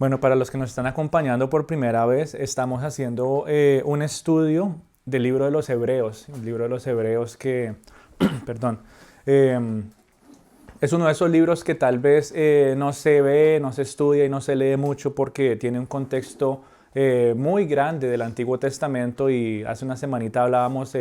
Bueno, para los que nos están acompañando por primera vez, estamos haciendo un estudio del libro de los Hebreos, el libro de los Hebreos que, perdón, eh, es uno de esos libros que tal vez no se ve, no se estudia y no se lee mucho porque tiene un contexto muy grande del Antiguo Testamento, y hace una semanita hablábamos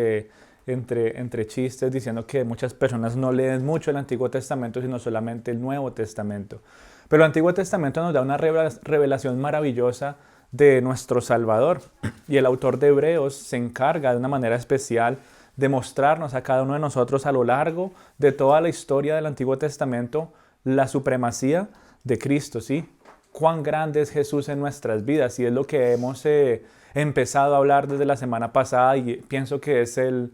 entre chistes diciendo que muchas personas no leen mucho el Antiguo Testamento sino solamente el Nuevo Testamento. Pero el Antiguo Testamento nos da una revelación maravillosa de nuestro Salvador, y el autor de Hebreos se encarga de una manera especial de mostrarnos a cada uno de nosotros a lo largo de toda la historia del Antiguo Testamento la supremacía de Cristo, ¿sí? Cuán grande es Jesús en nuestras vidas, y es lo que hemos empezado a hablar desde la semana pasada, y pienso que es el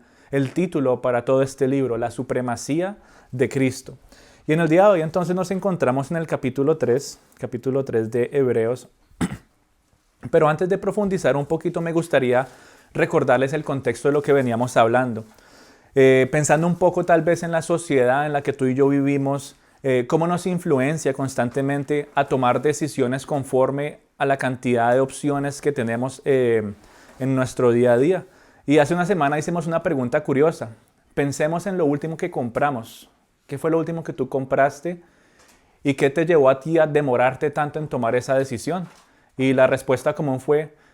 título para todo este libro, la supremacía de Cristo. Y en el día de hoy entonces nos encontramos en el capítulo 3 de Hebreos. Pero antes de profundizar un poquito, me gustaría recordarles el contexto de lo que veníamos hablando. Pensando un poco tal vez en la sociedad en la que tú y yo vivimos, cómo nos influencia constantemente a tomar decisiones conforme a la cantidad de opciones que tenemos en nuestro día a día. Y hace una semana hicimos una pregunta curiosa. Pensemos en lo último que compramos. ¿Qué fue lo último que tú compraste? ¿Y qué te llevó a ti a demorarte tanto en tomar esa decisión? Y la respuesta común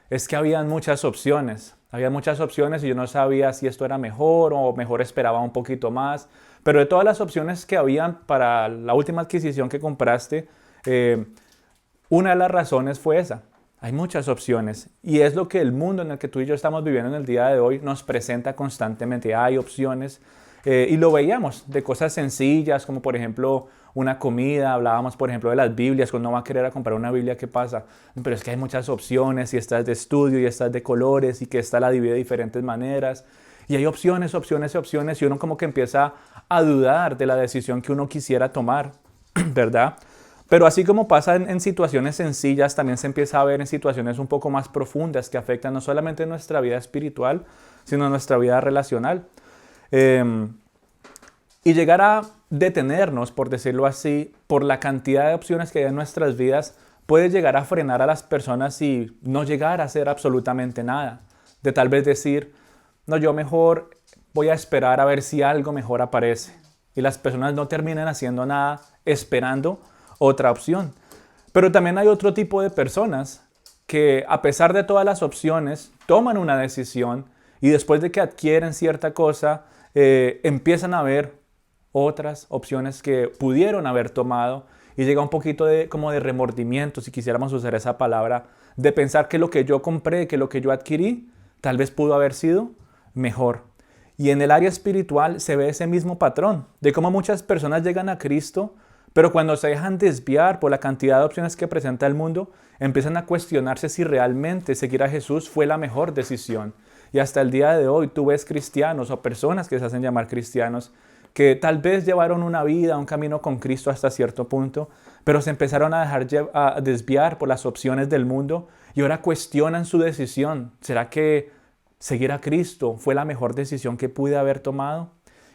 es que habían muchas opciones. Había muchas opciones y yo no sabía si esto era mejor o mejor esperaba un poquito más. Pero de todas las opciones que habían para la última adquisición que compraste, una de las razones fue esa. Hay muchas opciones, y es lo que el mundo en el que tú y yo estamos viviendo en el día de hoy nos presenta constantemente. Hay opciones. Y lo veíamos de cosas sencillas como por ejemplo una comida. Hablábamos por ejemplo de las Biblias. Cuando uno va a querer a comprar una Biblia, ¿qué pasa? Pero es que hay muchas opciones, y esta es de estudio y esta es de colores, y que esta la divide de diferentes maneras, y hay opciones, opciones y opciones, y uno como que empieza a dudar de la decisión que uno quisiera tomar, ¿verdad? Pero así como pasa en situaciones sencillas, también se empieza a ver en situaciones un poco más profundas que afectan no solamente nuestra vida espiritual, sino nuestra vida relacional. Y llegar a detenernos, por decirlo así, por la cantidad de opciones que hay en nuestras vidas, puede llegar a frenar a las personas y no llegar a hacer absolutamente nada. De tal vez decir, no, yo mejor voy a esperar a ver si algo mejor aparece. Y las personas no terminan haciendo nada esperando otra opción. Pero también hay otro tipo de personas que, a pesar de todas las opciones, toman una decisión, y después de que adquieren cierta cosa, empiezan a ver otras opciones que pudieron haber tomado, y llega un poquito como de remordimiento, si quisiéramos usar esa palabra, de pensar que lo que yo compré, que lo que yo adquirí, tal vez pudo haber sido mejor. Y en el área espiritual se ve ese mismo patrón, de cómo muchas personas llegan a Cristo, pero cuando se dejan desviar por la cantidad de opciones que presenta el mundo, empiezan a cuestionarse si realmente seguir a Jesús fue la mejor decisión. Y hasta el día de hoy tú ves cristianos o personas que se hacen llamar cristianos que tal vez llevaron una vida, un camino con Cristo hasta cierto punto, pero se empezaron a dejar a desviar por las opciones del mundo, y ahora cuestionan su decisión. ¿Será que seguir a Cristo fue la mejor decisión que pude haber tomado?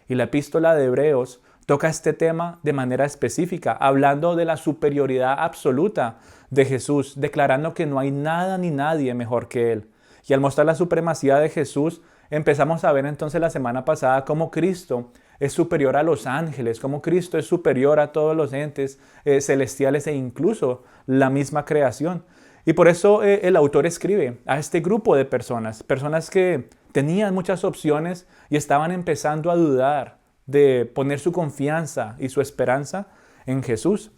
Y la epístola de Hebreos toca este tema de manera específica, hablando de la superioridad absoluta de Jesús, declarando que no hay nada ni nadie mejor que Él. Y al mostrar la supremacía de Jesús, empezamos a ver entonces la semana pasada cómo Cristo es superior a los ángeles, cómo Cristo es superior a todos los entes celestiales e incluso la misma creación. Y por eso el autor escribe a este grupo de personas que tenían muchas opciones y estaban empezando a dudar de poner su confianza y su esperanza en Jesús.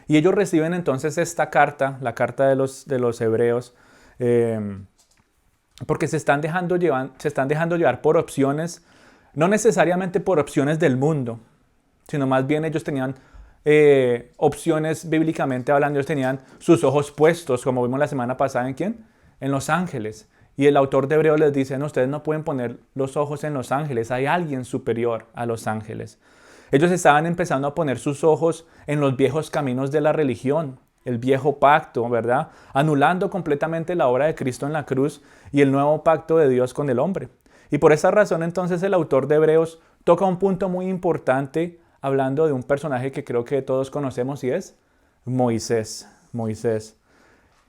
Y ellos reciben entonces esta carta, la carta de los Hebreos, porque se están dejando llevar por opciones, no necesariamente por opciones del mundo, sino más bien ellos tenían opciones bíblicamente hablando. Ellos tenían sus ojos puestos, como vimos la semana pasada, ¿en quién? En los ángeles. Y el autor de Hebreos les dice, no, ustedes no pueden poner los ojos en los ángeles, hay alguien superior a los ángeles. Ellos estaban empezando a poner sus ojos en los viejos caminos de la religión, el viejo pacto, ¿verdad? Anulando completamente la obra de Cristo en la cruz y el nuevo pacto de Dios con el hombre. Y por esa razón entonces el autor de Hebreos toca un punto muy importante, hablando de un personaje que creo que todos conocemos, y es Moisés. Moisés.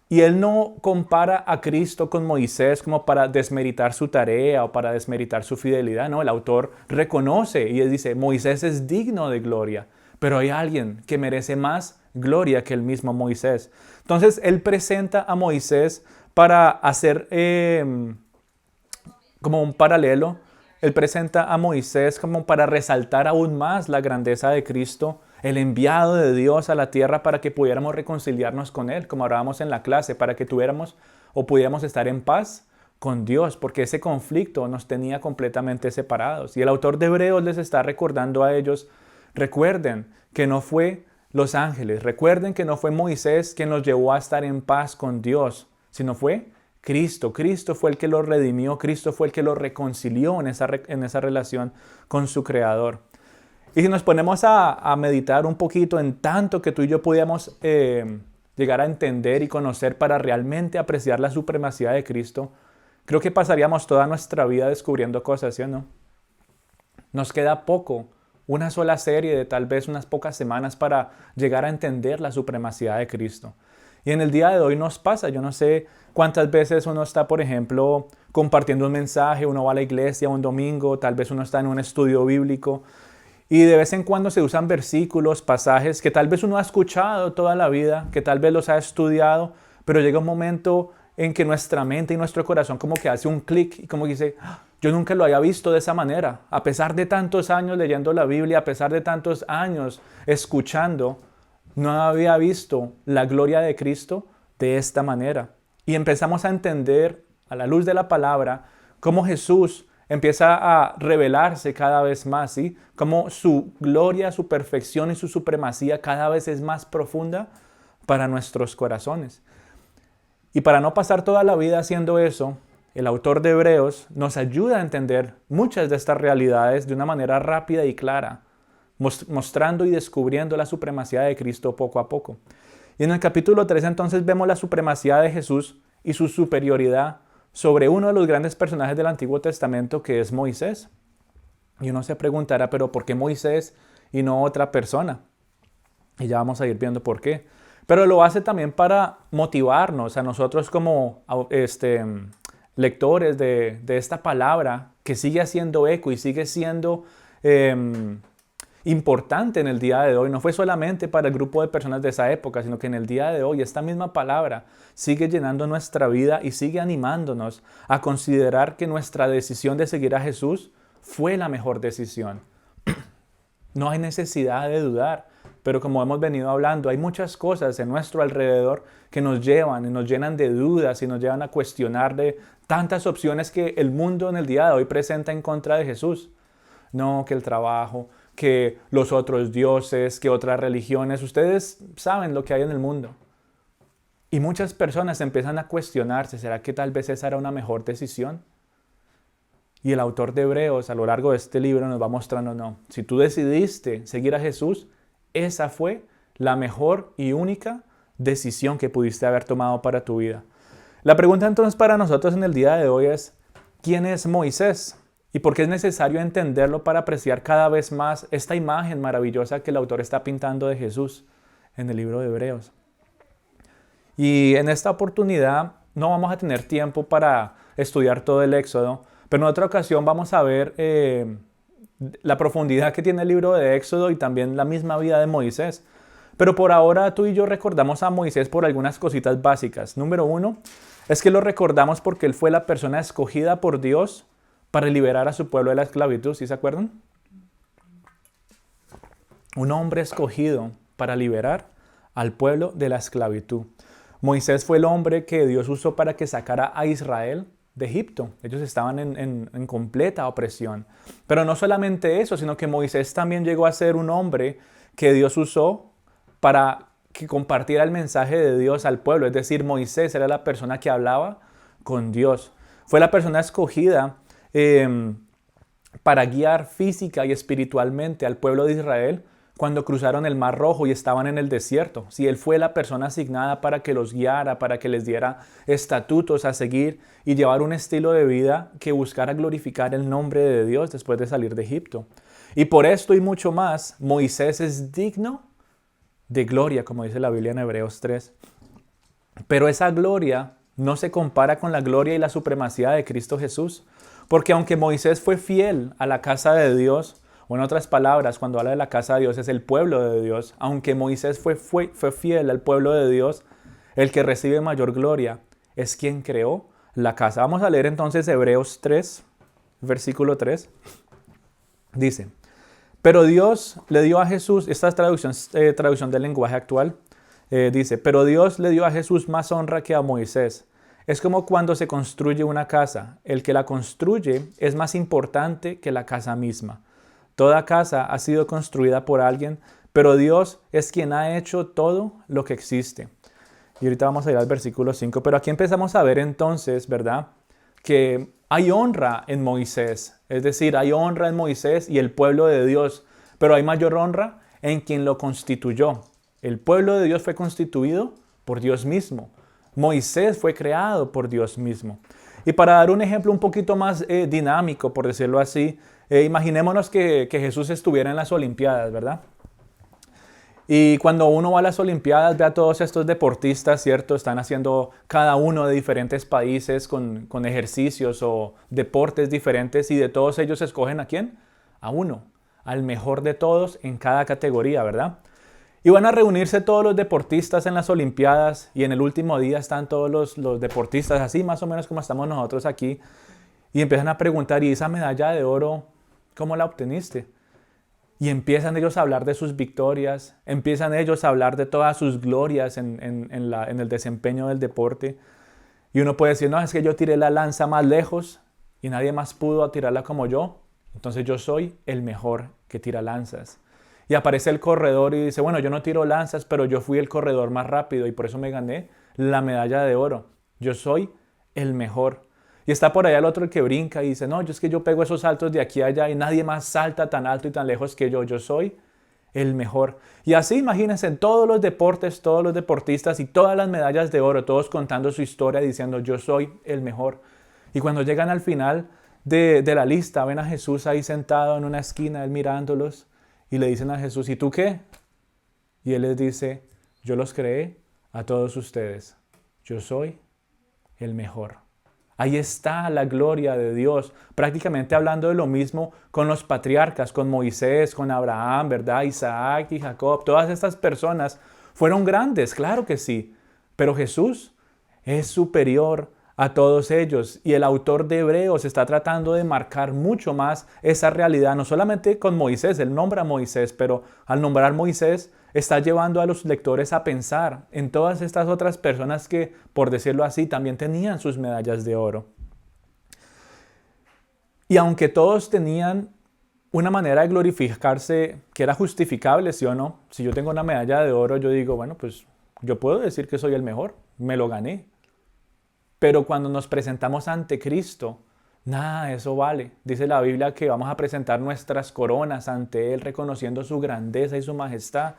Y él no compara a Cristo con Moisés como para desmeritar su tarea o para desmeritar su fidelidad. No, el autor reconoce y él dice, Moisés es digno de gloria, pero hay alguien que merece más gloria que el mismo Moisés. Entonces él presenta a Moisés para hacer como un paralelo. Él presenta a Moisés como para resaltar aún más la grandeza de Cristo, el enviado de Dios a la tierra para que pudiéramos reconciliarnos con Él, como hablábamos en la clase, para que tuviéramos o pudiéramos estar en paz con Dios, porque ese conflicto nos tenía completamente separados. Y el autor de Hebreos les está recordando a ellos, recuerden que no fue los ángeles, recuerden que no fue Moisés quien los llevó a estar en paz con Dios, sino fue Cristo. Cristo fue el que los redimió, Cristo fue el que los reconcilió en esa relación con su Creador. Y si nos ponemos a meditar un poquito en tanto que tú y yo podíamos llegar a entender y conocer para realmente apreciar la supremacía de Cristo, creo que pasaríamos toda nuestra vida descubriendo cosas, ¿sí o no? Nos queda poco, una sola serie de tal vez unas pocas semanas para llegar a entender la supremacía de Cristo. Y en el día de hoy nos pasa, yo no sé cuántas veces uno está, por ejemplo, compartiendo un mensaje, uno va a la iglesia un domingo, tal vez uno está en un estudio bíblico, y de vez en cuando se usan versículos, pasajes que tal vez uno ha escuchado toda la vida, que tal vez los ha estudiado, pero llega un momento en que nuestra mente y nuestro corazón como que hace un clic y como que dice, yo nunca lo había visto de esa manera. A pesar de tantos años leyendo la Biblia, a pesar de tantos años escuchando, no había visto la gloria de Cristo de esta manera. Y empezamos a entender a la luz de la palabra cómo Jesús empieza a revelarse cada vez más, ¿sí? Cómo su gloria, su perfección y su supremacía cada vez es más profunda para nuestros corazones. Y para no pasar toda la vida haciendo eso, el autor de Hebreos nos ayuda a entender muchas de estas realidades de una manera rápida y clara, mostrando y descubriendo la supremacía de Cristo poco a poco. Y en el capítulo 3 entonces vemos la supremacía de Jesús y su superioridad sobre uno de los grandes personajes del Antiguo Testamento, que es Moisés. Y uno se preguntará, pero ¿por qué Moisés y no otra persona? Y ya vamos a ir viendo por qué. Pero lo hace también para motivarnos a nosotros como lectores de esta palabra, que sigue haciendo eco y sigue siendo importante en el día de hoy. No fue solamente para el grupo de personas de esa época, sino que en el día de hoy esta misma palabra sigue llenando nuestra vida y sigue animándonos a considerar que nuestra decisión de seguir a Jesús fue la mejor decisión. No hay necesidad de dudar, pero como hemos venido hablando, hay muchas cosas en nuestro alrededor que nos llevan y nos llenan de dudas y nos llevan a cuestionar de tantas opciones que el mundo en el día de hoy presenta en contra de Jesús. No, que el trabajo, que los otros dioses, que otras religiones. Ustedes saben lo que hay en el mundo. Y muchas personas empiezan a cuestionarse, ¿será que tal vez esa era una mejor decisión? Y el autor de Hebreos a lo largo de este libro nos va mostrando, no, si tú decidiste seguir a Jesús, esa fue la mejor y única decisión que pudiste haber tomado para tu vida. La pregunta entonces para nosotros en el día de hoy es, ¿quién es Moisés? ¿Y por qué es necesario entenderlo para apreciar cada vez más esta imagen maravillosa que el autor está pintando de Jesús en el libro de Hebreos? Y en esta oportunidad no vamos a tener tiempo para estudiar todo el Éxodo, pero en otra ocasión vamos a ver la profundidad que tiene el libro de Éxodo y también la misma vida de Moisés. Pero por ahora tú y yo recordamos a Moisés por algunas cositas básicas. Número 1 es que lo recordamos porque él fue la persona escogida por Dios para liberar a su pueblo de la esclavitud, ¿sí se acuerdan? Un hombre escogido para liberar al pueblo de la esclavitud. Moisés fue el hombre que Dios usó para que sacara a Israel de Egipto. Ellos estaban en completa opresión. Pero no solamente eso, sino que Moisés también llegó a ser un hombre que Dios usó para que compartiera el mensaje de Dios al pueblo. Es decir, Moisés era la persona que hablaba con Dios. Fue la persona escogida para guiar física y espiritualmente al pueblo de Israel cuando cruzaron el Mar Rojo y estaban en el desierto. Sí, él fue la persona asignada para que los guiara, para que les diera estatutos a seguir y llevar un estilo de vida que buscara glorificar el nombre de Dios después de salir de Egipto. Y por esto y mucho más, Moisés es digno de gloria, como dice la Biblia en Hebreos 3. Pero esa gloria no se compara con la gloria y la supremacía de Cristo Jesús. Porque aunque Moisés fue fiel a la casa de Dios, o en otras palabras, cuando habla de la casa de Dios es el pueblo de Dios, aunque Moisés fue fiel al pueblo de Dios, el que recibe mayor gloria es quien creó la casa. Vamos a leer entonces Hebreos 3, versículo 3. Dice, pero Dios le dio a Jesús, esta es traducción del lenguaje actual, dice, pero Dios le dio a Jesús más honra que a Moisés. Es como cuando se construye una casa. El que la construye es más importante que la casa misma. Toda casa ha sido construida por alguien, pero Dios es quien ha hecho todo lo que existe. Y ahorita vamos a ir al versículo 5, pero aquí empezamos a ver entonces, ¿verdad?, que hay honra en Moisés. Es decir, hay honra en Moisés y el pueblo de Dios, pero hay mayor honra en quien lo constituyó. El pueblo de Dios fue constituido por Dios mismo. Moisés fue creado por Dios mismo. Y para dar un ejemplo un poquito más dinámico, por decirlo así, imaginémonos que Jesús estuviera en las Olimpiadas, ¿verdad? Y cuando uno va a las Olimpiadas, ve a todos estos deportistas, ¿cierto? Están haciendo cada uno de diferentes países con ejercicios o deportes diferentes y de todos ellos escogen ¿a quién? A uno, al mejor de todos en cada categoría, ¿verdad? Y van a reunirse todos los deportistas en las Olimpiadas y en el último día están todos los deportistas, así más o menos como estamos nosotros aquí, y empiezan a preguntar, ¿y esa medalla de oro, cómo la obteniste? Y empiezan ellos a hablar de sus victorias, empiezan ellos a hablar de todas sus glorias en el desempeño del deporte. Y uno puede decir, no, es que yo tiré la lanza más lejos y nadie más pudo tirarla como yo. Entonces yo soy el mejor que tira lanzas. Y aparece el corredor y dice, bueno, yo no tiro lanzas, pero yo fui el corredor más rápido y por eso me gané la medalla de oro. Yo soy el mejor. Y está por allá el otro que brinca y dice, no, yo es que yo pego esos saltos de aquí a allá y nadie más salta tan alto y tan lejos que yo. Yo soy el mejor. Y así imagínense en todos los deportes, todos los deportistas y todas las medallas de oro, todos contando su historia diciendo, yo soy el mejor. Y cuando llegan al final de la lista, ven a Jesús ahí sentado en una esquina, él mirándolos. Y le dicen a Jesús, ¿y tú qué? Y él les dice, yo los creé a todos ustedes. Yo soy el mejor. Ahí está la gloria de Dios. Prácticamente hablando de lo mismo con los patriarcas, con Moisés, con Abraham, ¿verdad? Isaac y Jacob. Todas estas personas fueron grandes, claro que sí. Pero Jesús es superior a todos ellos. Y el autor de Hebreos está tratando de marcar mucho más esa realidad, no solamente con Moisés, él nombra a Moisés, pero al nombrar Moisés está llevando a los lectores a pensar en todas estas otras personas que, por decirlo así, también tenían sus medallas de oro. Y aunque todos tenían una manera de glorificarse que era justificable, ¿sí o no? Si yo tengo una medalla de oro, yo digo, bueno, pues yo puedo decir que soy el mejor, me lo gané. Pero cuando nos presentamos ante Cristo, nada de eso vale. Dice la Biblia que vamos a presentar nuestras coronas ante Él, reconociendo su grandeza y su majestad.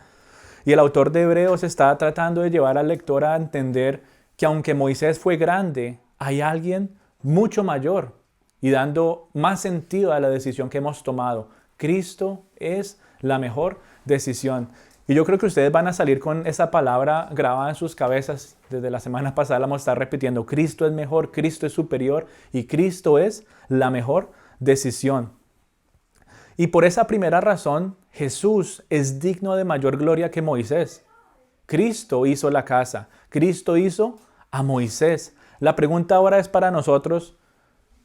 Y el autor de Hebreos está tratando de llevar al lector a entender que aunque Moisés fue grande, hay alguien mucho mayor y dando más sentido a la decisión que hemos tomado. Cristo es la mejor decisión. Y yo creo que ustedes van a salir con esa palabra grabada en sus cabezas. Desde la semana pasada la vamos a estar repitiendo. Cristo es mejor, Cristo es superior y Cristo es la mejor decisión. Y por esa primera razón, Jesús es digno de mayor gloria que Moisés. Cristo hizo la casa, Cristo hizo a Moisés. La pregunta ahora es para nosotros,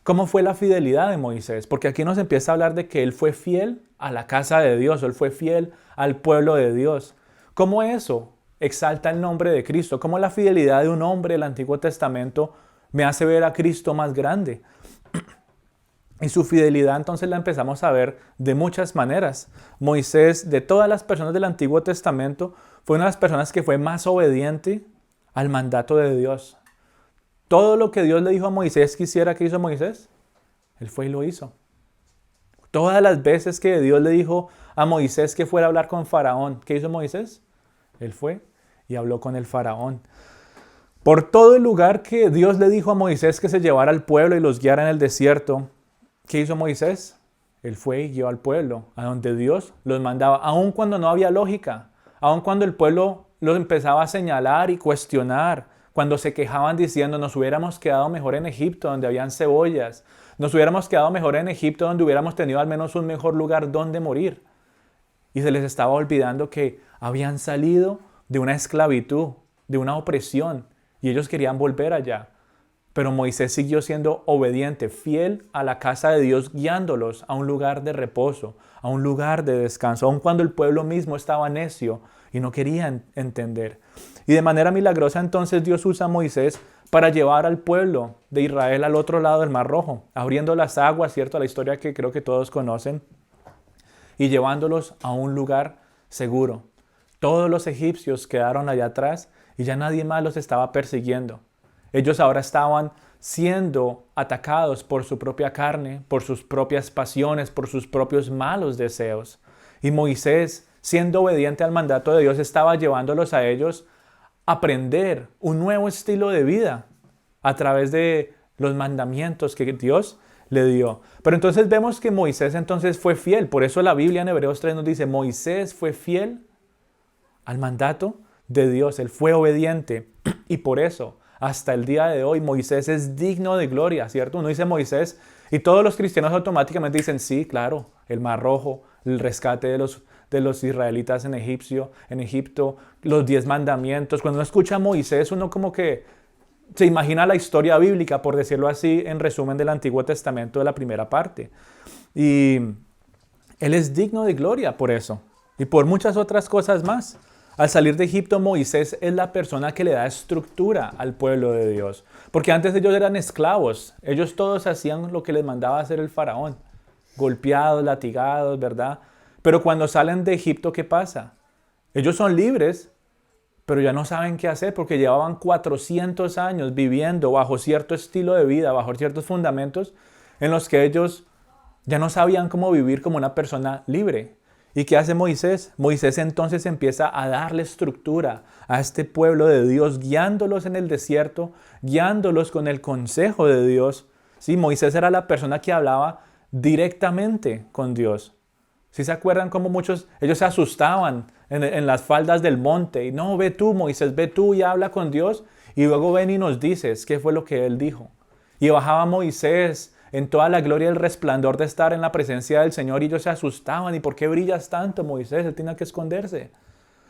¿cómo fue la fidelidad de Moisés? Porque aquí nos empieza a hablar de que él fue fiel a la casa de Dios, él fue fiel al pueblo de Dios. ¿Cómo eso exalta el nombre de Cristo? ¿Cómo la fidelidad de un hombre del Antiguo Testamento me hace ver a Cristo más grande? Y su fidelidad entonces la empezamos a ver de muchas maneras. Moisés, de todas las personas del Antiguo Testamento, fue una de las personas que fue más obediente al mandato de Dios. Todo lo que Dios le dijo a Moisés que hiciera, ¿qué hizo Moisés? Él fue y lo hizo. Todas las veces que Dios le dijo a Moisés que fuera a hablar con Faraón, ¿qué hizo Moisés? Él fue y habló con el Faraón. Por todo el lugar que Dios le dijo a Moisés que se llevara al pueblo y los guiara en el desierto, ¿qué hizo Moisés? Él fue y guió al pueblo a donde Dios los mandaba, aun cuando no había lógica, Aun cuando el pueblo los empezaba a señalar y cuestionar, cuando se quejaban diciendo, nos hubiéramos quedado mejor en Egipto donde habían cebollas, nos hubiéramos quedado mejor en Egipto donde hubiéramos tenido al menos un mejor lugar donde morir. Y se les estaba olvidando que habían salido de una esclavitud, de una opresión, y ellos querían volver allá. Pero Moisés siguió siendo obediente, fiel a la casa de Dios, guiándolos a un lugar de reposo, a un lugar de descanso, aun cuando el pueblo mismo estaba necio y no quería entender. Y de manera milagrosa entonces Dios usa a Moisés para llevar al pueblo de Israel al otro lado del Mar Rojo, abriendo las aguas, ¿cierto? La historia que creo que todos conocen, y llevándolos a un lugar seguro. Todos los egipcios quedaron allá atrás y ya nadie más los estaba persiguiendo. Ellos ahora estaban siendo atacados por su propia carne, por sus propias pasiones, por sus propios malos deseos. Y Moisés, siendo obediente al mandato de Dios, estaba llevándolos a ellos a aprender un nuevo estilo de vida a través de los mandamientos que Dios le dio. Pero entonces vemos que Moisés entonces fue fiel. Por eso la Biblia en Hebreos 3 nos dice, Moisés fue fiel al mandato de Dios. Él fue obediente y por eso hasta el día de hoy Moisés es digno de gloria, ¿cierto? Uno dice Moisés y todos los cristianos automáticamente dicen, sí, claro, el Mar Rojo, el rescate de los israelitas en Egipto, los 10 mandamientos. Cuando uno escucha a Moisés, uno como que se imagina la historia bíblica, por decirlo así, en resumen del Antiguo Testamento de la primera parte. Y él es digno de gloria por eso y por muchas otras cosas más. Al salir de Egipto, Moisés es la persona que le da estructura al pueblo de Dios. Porque antes ellos eran esclavos. Ellos todos hacían lo que les mandaba hacer el faraón. Golpeados, latigados, ¿verdad? Pero cuando salen de Egipto, ¿qué pasa? Ellos son libres, pero ya no saben qué hacer porque llevaban 400 años viviendo bajo cierto estilo de vida, bajo ciertos fundamentos en los que ellos ya no sabían cómo vivir como una persona libre. ¿Y qué hace Moisés? Moisés entonces empieza a darle estructura a este pueblo de Dios, guiándolos en el desierto, guiándolos con el consejo de Dios. Sí, Moisés era la persona que hablaba directamente con Dios. ¿Sí se acuerdan cómo ellos se asustaban en las faldas del monte? Y no, ve tú, Moisés, ve tú y habla con Dios. Y luego ven y nos dices qué fue lo que él dijo. Y bajaba Moisés en toda la gloria y el resplandor de estar en la presencia del Señor, y ellos se asustaban. ¿Y por qué brillas tanto, Moisés? Él tenía que esconderse.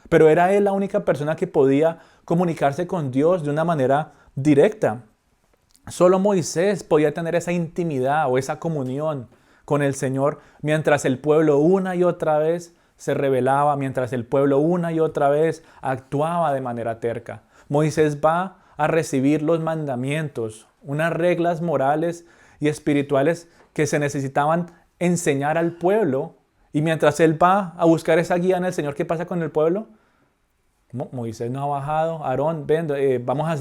Pero era él la única persona que podía comunicarse con Dios de una manera directa. Solo Moisés podía tener esa intimidad o esa comunión con el Señor, mientras el pueblo una y otra vez se rebelaba, mientras el pueblo una y otra vez actuaba de manera terca. Moisés va a recibir los mandamientos, unas reglas morales y espirituales que se necesitaban enseñar al pueblo, y mientras él va a buscar esa guía en el Señor, ¿qué pasa con el pueblo? Moisés no ha bajado. Aarón, ven, vamos a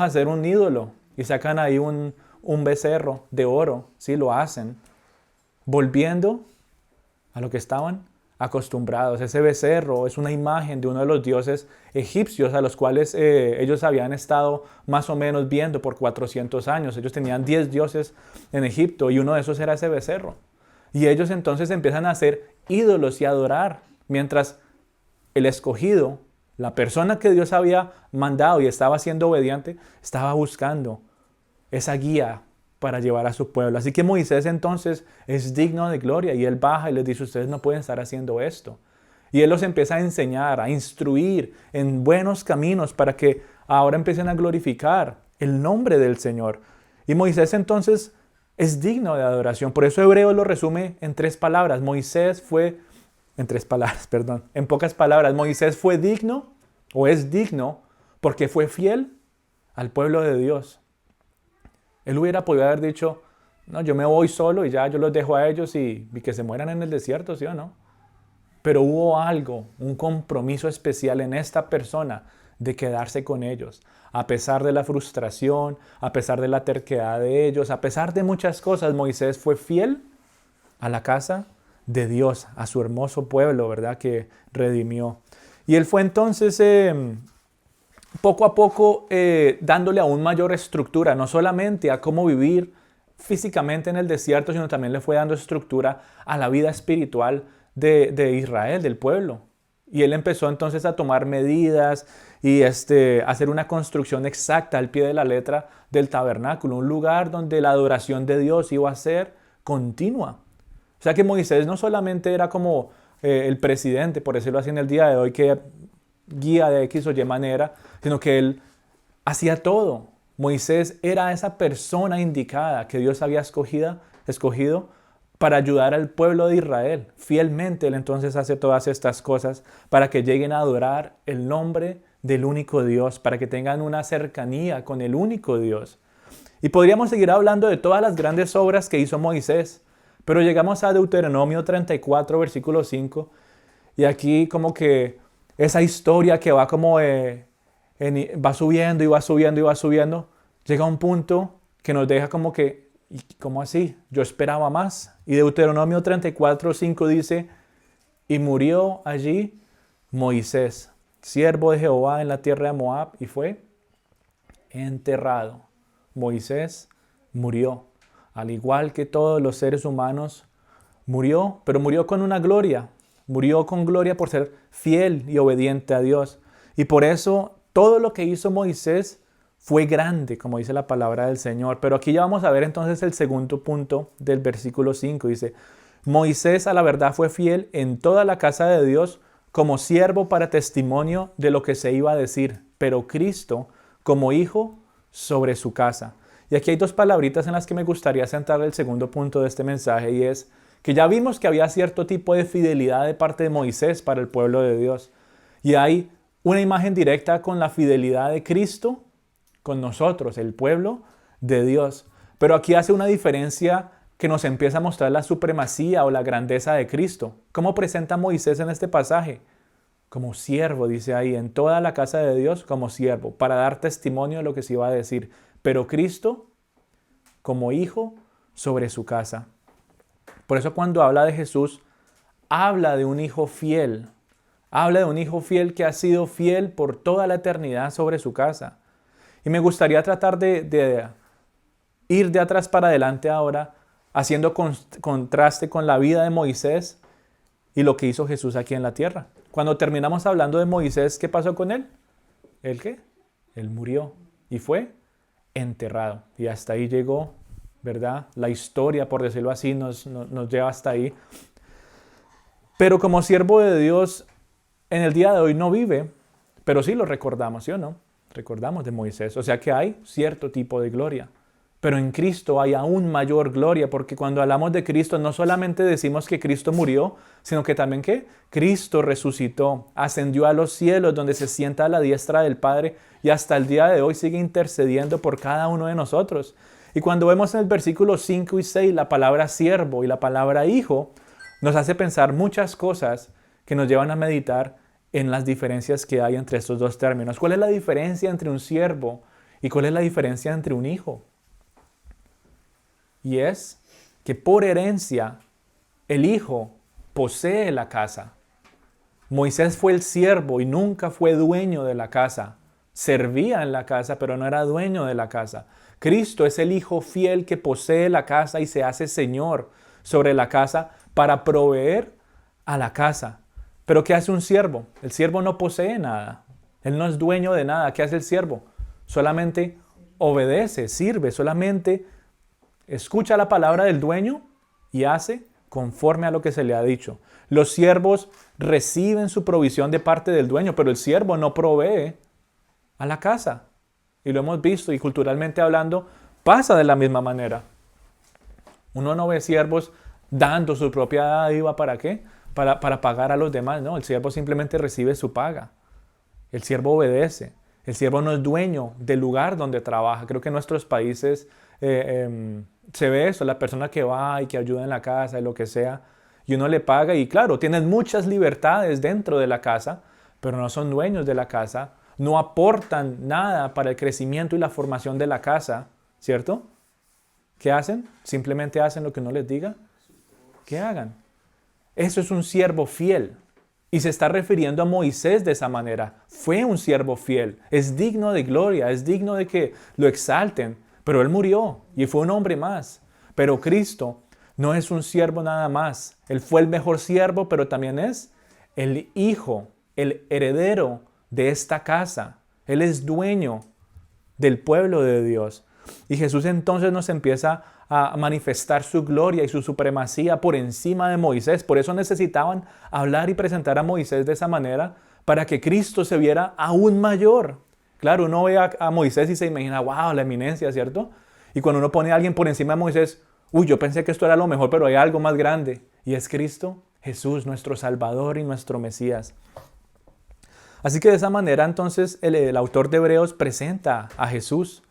hacer un ídolo, y sacan ahí un becerro de oro. Sí, lo hacen, volviendo a lo que estaban acostumbrados. Ese becerro es una imagen de uno de los dioses egipcios a los cuales ellos habían estado más o menos viendo por 400 años. Ellos tenían 10 dioses en Egipto y uno de esos era ese becerro. Y ellos entonces empiezan a hacer ídolos y a adorar, mientras el escogido, la persona que Dios había mandado y estaba siendo obediente, estaba buscando esa guía para llevar a su pueblo. Así que Moisés entonces es digno de gloria, y él baja y les dice, ustedes no pueden estar haciendo esto. Y él los empieza a enseñar, a instruir en buenos caminos para que ahora empiecen a glorificar el nombre del Señor. Y Moisés entonces es digno de adoración. Por eso Hebreos lo resume en 3 palabras. Moisés fue, en 3 palabras, perdón, en pocas palabras, Moisés fue digno o es digno porque fue fiel al pueblo de Dios. Él hubiera podido haber dicho, no, yo me voy solo y ya yo los dejo a ellos y que se mueran en el desierto, ¿sí o no? Pero hubo algo, un compromiso especial en esta persona de quedarse con ellos. A pesar de la frustración, a pesar de la terquedad de ellos, a pesar de muchas cosas, Moisés fue fiel a la casa de Dios, a su hermoso pueblo, ¿verdad? Que redimió. Y él fue entonces poco a poco dándole aún mayor estructura, no solamente a cómo vivir físicamente en el desierto, sino también le fue dando estructura a la vida espiritual de Israel, del pueblo. Y él empezó entonces a tomar medidas y hacer una construcción exacta al pie de la letra del tabernáculo, un lugar donde la adoración de Dios iba a ser continua. O sea que Moisés no solamente era como el presidente, por decirlo así en el día de hoy, que guía de X o Y manera, sino que él hacía todo. Moisés era esa persona indicada que Dios había escogido para ayudar al pueblo de Israel. Fielmente él entonces hace todas estas cosas para que lleguen a adorar el nombre del único Dios, para que tengan una cercanía con el único Dios. Y podríamos seguir hablando de todas las grandes obras que hizo Moisés, pero llegamos a Deuteronomio 34, versículo 5, y aquí como que esa historia que va como va subiendo y va subiendo y va subiendo, llega a un punto que nos deja como que, ¿cómo así? Yo esperaba más. Y Deuteronomio 34, 5 dice, y murió allí Moisés, siervo de Jehová en la tierra de Moab, y fue enterrado. Moisés murió, al igual que todos los seres humanos, murió, pero murió con una gloria. Murió con gloria por ser fiel y obediente a Dios. Y por eso todo lo que hizo Moisés fue grande, como dice la palabra del Señor. Pero aquí ya vamos a ver entonces el segundo punto del versículo 5. Dice, Moisés a la verdad fue fiel en toda la casa de Dios como siervo para testimonio de lo que se iba a decir, pero Cristo como hijo sobre su casa. Y aquí hay dos palabritas en las que me gustaría centrar el segundo punto de este mensaje, y es que ya vimos que había cierto tipo de fidelidad de parte de Moisés para el pueblo de Dios. Y hay una imagen directa con la fidelidad de Cristo con nosotros, el pueblo de Dios. Pero aquí hace una diferencia que nos empieza a mostrar la supremacía o la grandeza de Cristo. ¿Cómo presenta Moisés en este pasaje? Como siervo, dice ahí, en toda la casa de Dios como siervo, para dar testimonio de lo que se iba a decir. Pero Cristo como hijo sobre su casa. Por eso cuando habla de Jesús, habla de un hijo fiel. Habla de un hijo fiel que ha sido fiel por toda la eternidad sobre su casa. Y me gustaría tratar de ir de atrás para adelante ahora, haciendo contraste con la vida de Moisés y lo que hizo Jesús aquí en la tierra. Cuando terminamos hablando de Moisés, ¿qué pasó con él? ¿Él qué? Él murió y fue enterrado. Y hasta ahí llegó, ¿verdad? La historia, por decirlo así, nos lleva hasta ahí. Pero como siervo de Dios, en el día de hoy no vive, pero sí lo recordamos, ¿sí o no? Recordamos de Moisés, o sea que hay cierto tipo de gloria. Pero en Cristo hay aún mayor gloria, porque cuando hablamos de Cristo no solamente decimos que Cristo murió, sino que también que Cristo resucitó, ascendió a los cielos donde se sienta a la diestra del Padre y hasta el día de hoy sigue intercediendo por cada uno de nosotros. Y cuando vemos en el versículo 5 y 6 la palabra siervo y la palabra hijo, nos hace pensar muchas cosas que nos llevan a meditar en las diferencias que hay entre estos dos términos. ¿Cuál es la diferencia entre un siervo y cuál es la diferencia entre un hijo? Y es que por herencia el hijo posee la casa. Moisés fue el siervo y nunca fue dueño de la casa. Servía en la casa, pero no era dueño de la casa. Cristo es el hijo fiel que posee la casa y se hace señor sobre la casa para proveer a la casa. Pero ¿qué hace un siervo? El siervo no posee nada. Él no es dueño de nada. ¿Qué hace el siervo? Solamente obedece, sirve, solamente escucha la palabra del dueño y hace conforme a lo que se le ha dicho. Los siervos reciben su provisión de parte del dueño, pero el siervo no provee a la casa. Y lo hemos visto y culturalmente hablando pasa de la misma manera. Uno no ve siervos dando su propia dádiva, ¿para qué? Para pagar a los demás, no, el siervo simplemente recibe su paga. El siervo obedece. El siervo no es dueño del lugar donde trabaja. Creo que en nuestros países se ve eso, la persona que va y que ayuda en la casa y lo que sea, y uno le paga y claro, tienen muchas libertades dentro de la casa, pero no son dueños de la casa, no aportan nada para el crecimiento y la formación de la casa, ¿cierto? ¿Qué hacen? Simplemente hacen lo que uno les diga que hagan. Eso es un siervo fiel. Y se está refiriendo a Moisés de esa manera. Fue un siervo fiel. Es digno de gloria. Es digno de que lo exalten. Pero él murió y fue un hombre más. Pero Cristo no es un siervo nada más. Él fue el mejor siervo, pero también es el Hijo el heredero de esta casa. Él es dueño del pueblo de Dios. Y Jesús entonces nos empieza a manifestar su gloria y su supremacía por encima de Moisés. Por eso necesitaban hablar y presentar a Moisés de esa manera, para que Cristo se viera aún mayor. Claro, uno ve a Moisés y se imagina, wow, la eminencia, ¿cierto? Y cuando uno pone a alguien por encima de Moisés, uy, yo pensé que esto era lo mejor, pero hay algo más grande. Y es Cristo Jesús, nuestro Salvador y nuestro Mesías. Así que de esa manera entonces el autor de Hebreos presenta a Jesús.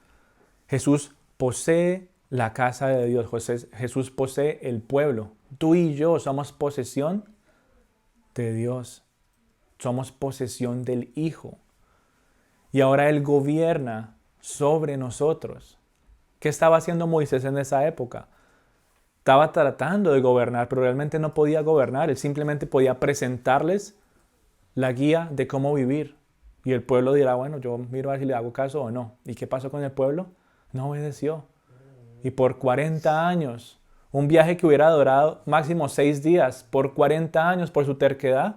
Jesús posee la casa de Dios. Jesús posee el pueblo. Tú y yo somos posesión de Dios. Somos posesión del Hijo. Y ahora Él gobierna sobre nosotros. ¿Qué estaba haciendo Moisés en esa época? Estaba tratando de gobernar, pero realmente no podía gobernar. Él simplemente podía presentarles la guía de cómo vivir. Y el pueblo dirá, bueno, yo miro a ver si le hago caso o no. ¿Y qué pasó con el pueblo? No obedeció. Y por 40 años, un viaje que hubiera durado máximo 6 días, por 40 años por su terquedad,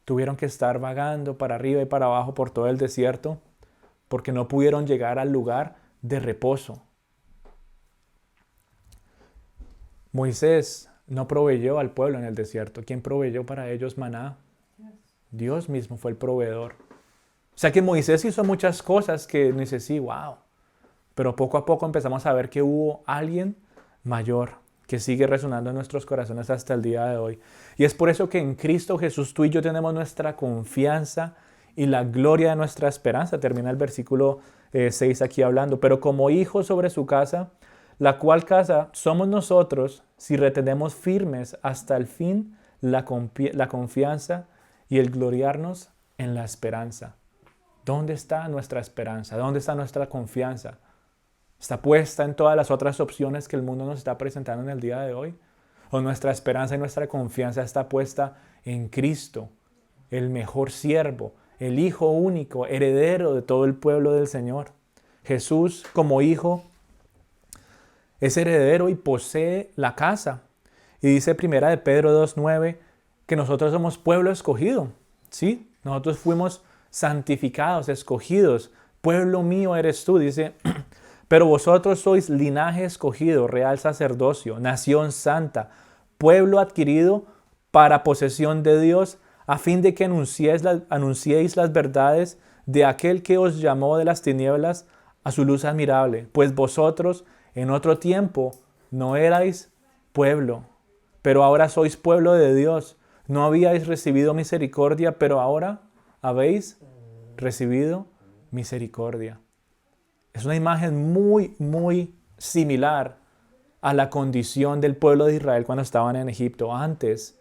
tuvieron que estar vagando para arriba y para abajo por todo el desierto, porque no pudieron llegar al lugar de reposo. Moisés no proveyó al pueblo en el desierto. ¿Quién proveyó para ellos maná? Dios mismo fue el proveedor. O sea que Moisés hizo muchas cosas que dice, sí, wow. Pero poco a poco empezamos a ver que hubo alguien mayor que sigue resonando en nuestros corazones hasta el día de hoy. Y es por eso que en Cristo Jesús tú y yo tenemos nuestra confianza y la gloria de nuestra esperanza. Termina el versículo 6 aquí hablando. Pero como hijos sobre su casa, la cual casa somos nosotros si retenemos firmes hasta el fin la confianza y el gloriarnos en la esperanza. ¿Dónde está nuestra esperanza? ¿Dónde está nuestra confianza? ¿Está puesta en todas las otras opciones que el mundo nos está presentando en el día de hoy? ¿O nuestra esperanza y nuestra confianza está puesta en Cristo, el mejor siervo, el Hijo único, heredero de todo el pueblo del Señor? Jesús, como Hijo, es heredero y posee la casa. Y dice primera de Pedro 2:9 que nosotros somos pueblo escogido. ¿Sí? Nosotros fuimos santificados, escogidos. Pueblo mío eres tú, dice. Pero vosotros sois linaje escogido, real sacerdocio, nación santa, pueblo adquirido para posesión de Dios, a fin de que anunciéis las verdades de aquel que os llamó de las tinieblas a su luz admirable. Pues vosotros en otro tiempo no erais pueblo, pero ahora sois pueblo de Dios. No habíais recibido misericordia, pero ahora habéis recibido misericordia. Es una imagen muy, muy similar a la condición del pueblo de Israel cuando estaban en Egipto. Antes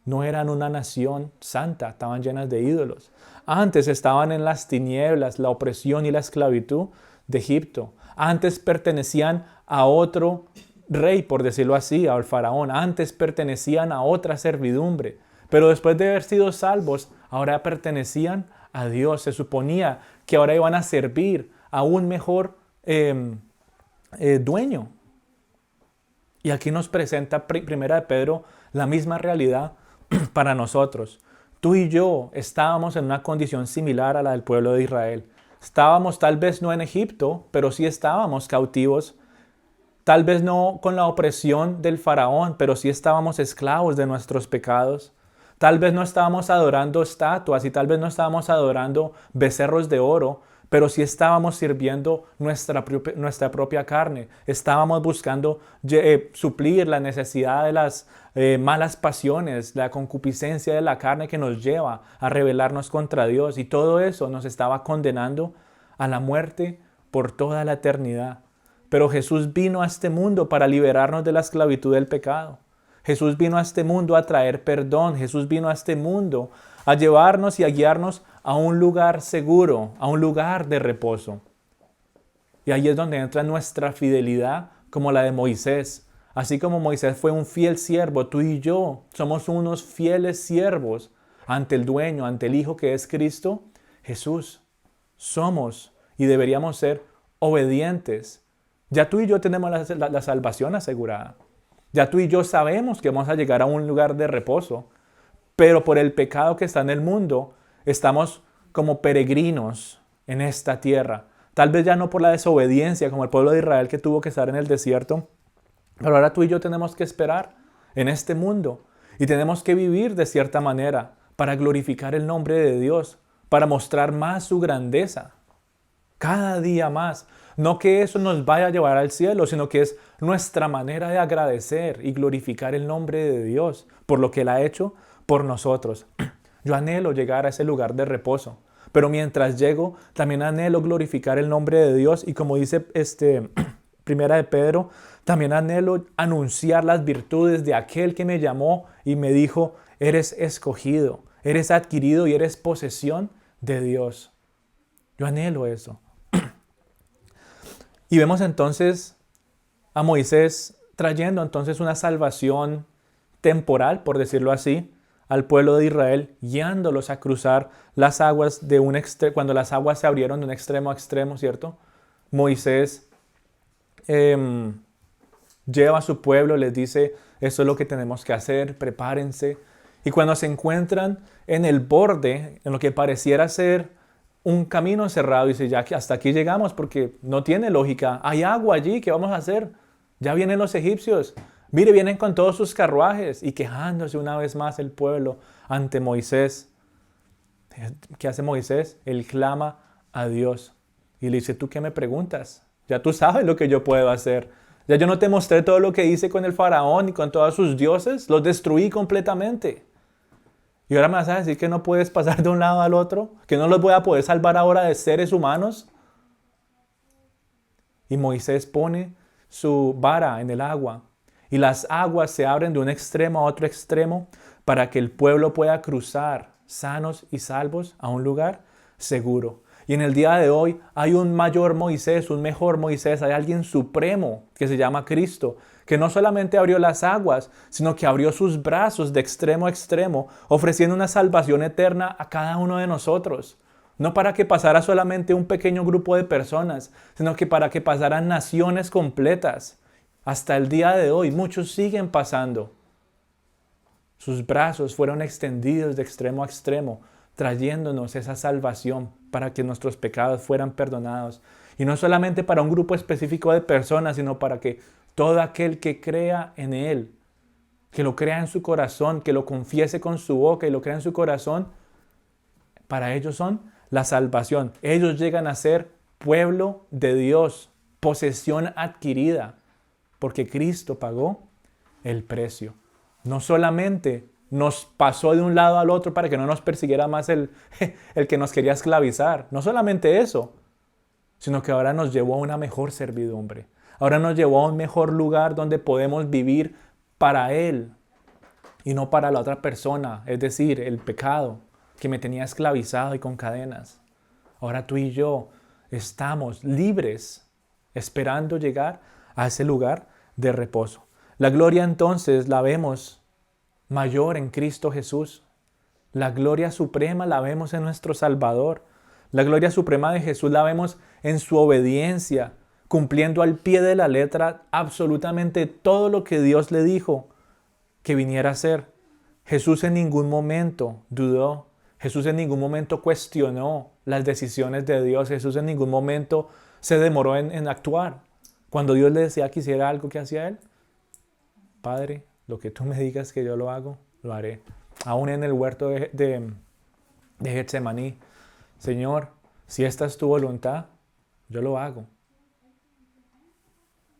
no eran una nación santa, estaban llenas de ídolos. Antes estaban en las tinieblas, la opresión y la esclavitud de Egipto. Antes pertenecían a otro rey, por decirlo así, al faraón. Antes pertenecían a otra servidumbre. Pero después de haber sido salvos, ahora pertenecían a Dios. Se suponía que ahora iban a servir a un mejor dueño. Y aquí nos presenta primera de Pedro la misma realidad para nosotros. Tú y yo estábamos en una condición similar a la del pueblo de Israel. Estábamos tal vez no en Egipto, pero sí estábamos cautivos. Tal vez no con la opresión del faraón, pero sí estábamos esclavos de nuestros pecados. Tal vez no estábamos adorando estatuas y tal vez no estábamos adorando becerros de oro, pero sí estábamos sirviendo nuestra propia carne. Estábamos buscando suplir la necesidad de las malas pasiones, la concupiscencia de la carne que nos lleva a rebelarnos contra Dios. Y todo eso nos estaba condenando a la muerte por toda la eternidad. Pero Jesús vino a este mundo para liberarnos de la esclavitud del pecado. Jesús vino a este mundo a traer perdón. Jesús vino a este mundo a llevarnos y a guiarnos a un lugar seguro, a un lugar de reposo. Y ahí es donde entra nuestra fidelidad como la de Moisés. Así como Moisés fue un fiel siervo, tú y yo somos unos fieles siervos ante el dueño, ante el Hijo que es Cristo Jesús. Somos y deberíamos ser obedientes. Ya tú y yo tenemos la salvación asegurada. Ya tú y yo sabemos que vamos a llegar a un lugar de reposo. pero por el pecado que está en el mundo, estamos como peregrinos en esta tierra. Tal vez ya no por la desobediencia, como el pueblo de Israel que tuvo que estar en el desierto, pero ahora tú y yo tenemos que esperar en este mundo y tenemos que vivir de cierta manera para glorificar el nombre de Dios, para mostrar más su grandeza, cada día más. No que eso nos vaya a llevar al cielo, sino que es nuestra manera de agradecer y glorificar el nombre de Dios por lo que Él ha hecho por nosotros. Yo anhelo llegar a ese lugar de reposo, pero mientras llego, también anhelo glorificar el nombre de Dios y como dice Primera de Pedro, también anhelo anunciar las virtudes de aquel que me llamó y me dijo, eres escogido, eres adquirido y eres posesión de Dios. Yo anhelo eso. Y vemos entonces a Moisés trayendo entonces una salvación temporal, por decirlo así, al pueblo de Israel, guiándolos a cruzar las aguas de un cuando las aguas se abrieron de un extremo a extremo, ¿cierto? Moisés lleva a su pueblo, les dice, esto es lo que tenemos que hacer, prepárense. Y cuando se encuentran en el borde, en lo que pareciera ser un camino cerrado, dice, ya que hasta aquí llegamos porque no tiene lógica. Hay agua allí, ¿qué vamos a hacer? Ya vienen los egipcios. Mire, vienen con todos sus carruajes y quejándose una vez más el pueblo ante Moisés. ¿Qué hace Moisés? Él clama a Dios y le dice, ¿tú qué me preguntas? Ya tú sabes lo que yo puedo hacer. Ya yo no te mostré todo lo que hice con el faraón y con todos sus dioses. Los destruí completamente. Y ahora me vas a decir que no puedes pasar de un lado al otro, que no los voy a poder salvar ahora de seres humanos. Y Moisés pone su vara en el agua y las aguas se abren de un extremo a otro extremo para que el pueblo pueda cruzar sanos y salvos a un lugar seguro. Y en el día de hoy hay un mayor Moisés, un mejor Moisés, hay alguien supremo que se llama Cristo, que no solamente abrió las aguas, sino que abrió sus brazos de extremo a extremo, ofreciendo una salvación eterna a cada uno de nosotros. No para que pasara solamente un pequeño grupo de personas, sino que para que pasaran naciones completas. Hasta el día de hoy muchos siguen pasando. Sus brazos fueron extendidos de extremo a extremo, trayéndonos esa salvación para que nuestros pecados fueran perdonados. Y no solamente para un grupo específico de personas, sino para que todo aquel que crea en Él, que lo crea en su corazón, que lo confiese con su boca y lo crea en su corazón, para ellos son la salvación. Ellos llegan a ser pueblo de Dios, posesión adquirida, porque Cristo pagó el precio. No solamente nos pasó de un lado al otro para que no nos persiguiera más el que nos quería esclavizar. No solamente eso, sino que ahora nos llevó a una mejor servidumbre. Ahora nos llevó a un mejor lugar donde podemos vivir para Él y no para la otra persona, es decir, el pecado que me tenía esclavizado y con cadenas. Ahora tú y yo estamos libres esperando llegar a ese lugar de reposo. La gloria entonces la vemos mayor en Cristo Jesús. La gloria suprema la vemos en nuestro Salvador. La gloria suprema de Jesús la vemos en su obediencia, cumpliendo al pie de la letra absolutamente todo lo que Dios le dijo que viniera a hacer. Jesús en ningún momento dudó. Jesús en ningún momento cuestionó las decisiones de Dios. Jesús en ningún momento se demoró en actuar. Cuando Dios le decía que hiciera algo, ¿qué hacía Él? Padre, lo que tú me digas que yo lo hago, lo haré. Aún en el huerto de Getsemaní, Señor, si esta es tu voluntad, yo lo hago.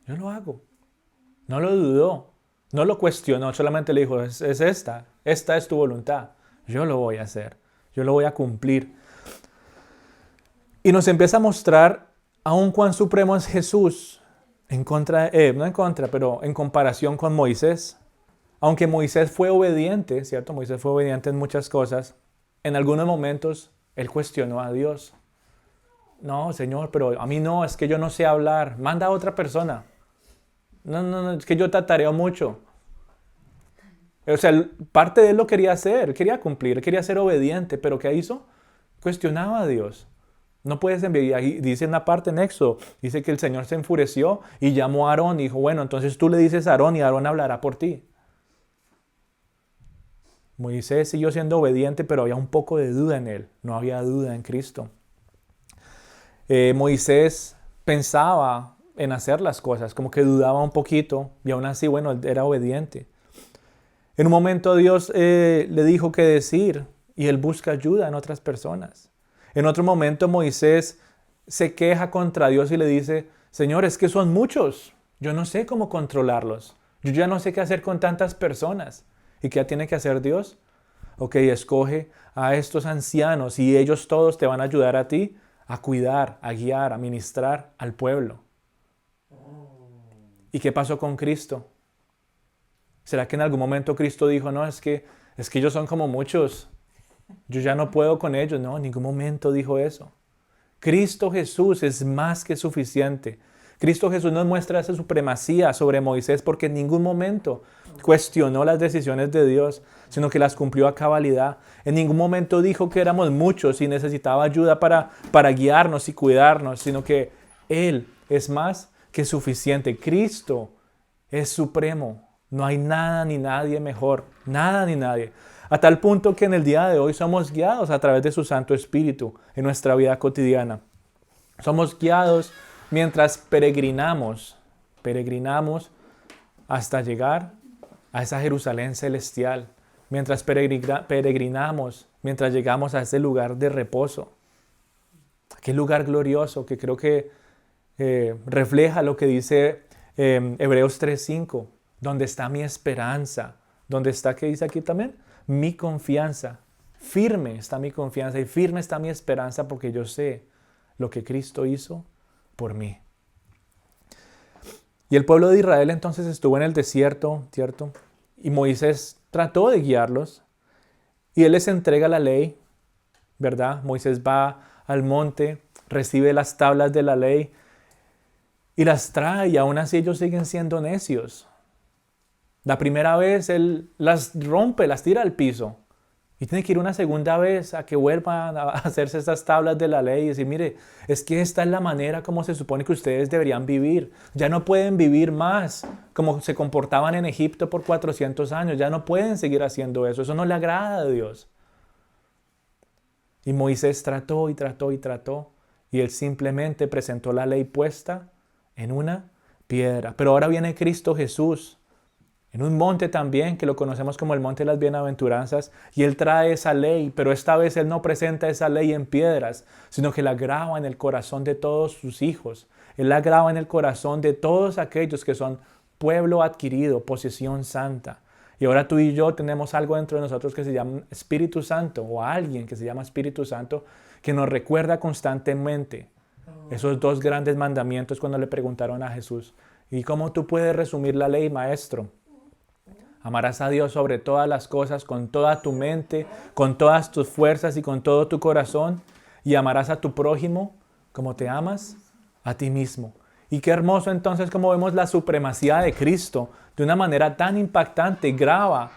Yo lo hago. No lo dudó, no lo cuestionó, solamente le dijo, es esta es tu voluntad. Yo lo voy a hacer, yo lo voy a cumplir. Y nos empieza a mostrar aún cuán supremo es Jesús, pero en comparación con Moisés. Aunque Moisés fue obediente, ¿cierto? Moisés fue obediente en muchas cosas. En algunos momentos, él cuestionó a Dios. No, Señor, pero a mí no, es que yo no sé hablar. Manda a otra persona. No, es que yo tatareo mucho. O sea, parte de él lo quería hacer, quería cumplir, quería ser obediente, pero ¿qué hizo? Cuestionaba a Dios. No puedes enviar, ahí dice en la parte en Éxodo, dice que el Señor se enfureció y llamó a Aarón y dijo, bueno, entonces tú le dices a Aarón y Aarón hablará por ti. Moisés siguió siendo obediente, pero había un poco de duda en él. No había duda en Cristo. Moisés pensaba en hacer las cosas, como que dudaba un poquito y aún así, bueno, él era obediente. En un momento Dios le dijo qué decir y él busca ayuda en otras personas. En otro momento Moisés se queja contra Dios y le dice, Señor, es que son muchos, yo no sé cómo controlarlos, yo ya no sé qué hacer con tantas personas. ¿Y qué tiene que hacer Dios? Ok, escoge a estos ancianos y ellos todos te van a ayudar a ti a cuidar, a guiar, a ministrar al pueblo. ¿Y qué pasó con Cristo? ¿Será que en algún momento Cristo dijo, no, es que ellos son como muchos, yo ya no puedo con ellos? No, en ningún momento dijo eso. Cristo Jesús es más que suficiente. Cristo Jesús nos muestra esa supremacía sobre Moisés porque en ningún momento cuestionó las decisiones de Dios, sino que las cumplió a cabalidad. En ningún momento dijo que éramos muchos y necesitaba ayuda para guiarnos y cuidarnos, sino que Él es más que suficiente. Cristo es supremo. No hay nada ni nadie mejor, nada ni nadie. A tal punto que en el día de hoy somos guiados a través de su Santo Espíritu en nuestra vida cotidiana. Somos guiados mientras peregrinamos hasta llegar a esa Jerusalén celestial. Mientras peregrinamos, mientras llegamos a ese lugar de reposo. Aquel lugar glorioso que creo que refleja lo que dice Hebreos 3:5. Donde está mi esperanza. Donde está, ¿qué dice aquí también? Mi confianza. Firme está mi confianza y firme está mi esperanza porque yo sé lo que Cristo hizo por mí. Y el pueblo de Israel entonces estuvo en el desierto, ¿cierto? Y Moisés trató de guiarlos y él les entrega la ley, ¿verdad? Moisés va al monte, recibe las tablas de la ley y las trae y aún así ellos siguen siendo necios. La primera vez él las rompe, las tira al piso. Y tiene que ir una segunda vez a que vuelvan a hacerse estas tablas de la ley y decir, mire, es que esta es la manera como se supone que ustedes deberían vivir. Ya no pueden vivir más como se comportaban en Egipto por 400 años. Ya no pueden seguir haciendo eso. Eso no le agrada a Dios. Y Moisés trató y trató y trató. Y él simplemente presentó la ley puesta en una piedra. Pero ahora viene Cristo Jesús. En un monte también, que lo conocemos como el monte de las bienaventuranzas, y Él trae esa ley, pero esta vez Él no presenta esa ley en piedras, sino que la graba en el corazón de todos sus hijos. Él la graba en el corazón de todos aquellos que son pueblo adquirido, posesión santa. Y ahora tú y yo tenemos algo dentro de nosotros que se llama Espíritu Santo, o alguien que se llama Espíritu Santo, que nos recuerda constantemente esos dos grandes mandamientos cuando le preguntaron a Jesús. ¿Y cómo tú puedes resumir la ley, maestro? Amarás a Dios sobre todas las cosas, con toda tu mente, con todas tus fuerzas y con todo tu corazón. Y amarás a tu prójimo como te amas a ti mismo. Y qué hermoso entonces como vemos la supremacía de Cristo de una manera tan impactante. Graba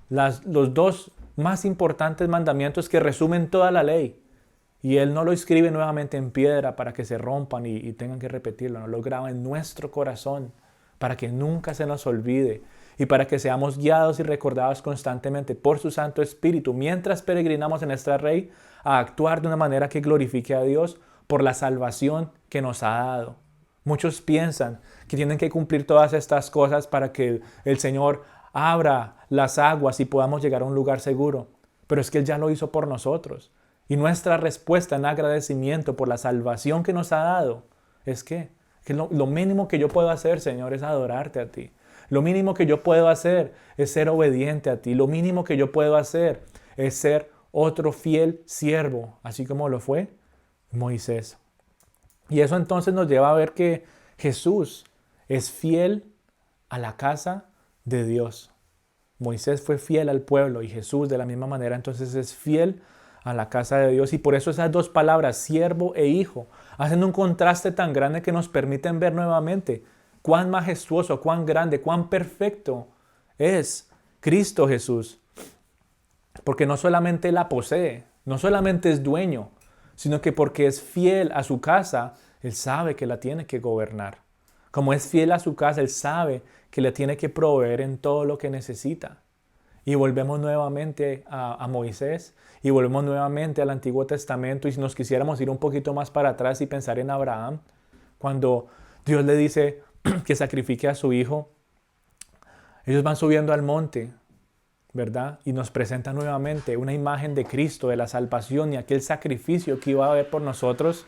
los dos más importantes mandamientos que resumen toda la ley. Y Él no lo escribe nuevamente en piedra para que se rompan y tengan que repetirlo. No, lo graba en nuestro corazón para que nunca se nos olvide. Y para que seamos guiados y recordados constantemente por su Santo Espíritu, mientras peregrinamos en esta ley, a actuar de una manera que glorifique a Dios por la salvación que nos ha dado. Muchos piensan que tienen que cumplir todas estas cosas para que el Señor abra las aguas y podamos llegar a un lugar seguro. Pero es que Él ya lo hizo por nosotros. Y nuestra respuesta en agradecimiento por la salvación que nos ha dado es que lo mínimo que yo puedo hacer, Señor, es adorarte a ti. Lo mínimo que yo puedo hacer es ser obediente a ti. Lo mínimo que yo puedo hacer es ser otro fiel siervo, así como lo fue Moisés. Y eso entonces nos lleva a ver que Jesús es fiel a la casa de Dios. Moisés fue fiel al pueblo y Jesús de la misma manera entonces es fiel a la casa de Dios. Y por eso esas dos palabras, siervo e hijo, hacen un contraste tan grande que nos permiten ver nuevamente cuán majestuoso, cuán grande, cuán perfecto es Cristo Jesús. Porque no solamente la posee, no solamente es dueño, sino que porque es fiel a su casa, Él sabe que la tiene que gobernar. Como es fiel a su casa, Él sabe que le tiene que proveer en todo lo que necesita. Y volvemos nuevamente a Moisés y volvemos nuevamente al Antiguo Testamento. Y si nos quisiéramos ir un poquito más para atrás y pensar en Abraham, cuando Dios le dice que sacrifique a su hijo, ellos van subiendo al monte, ¿verdad? Y nos presenta nuevamente una imagen de Cristo, de la salvación y aquel sacrificio que iba a haber por nosotros,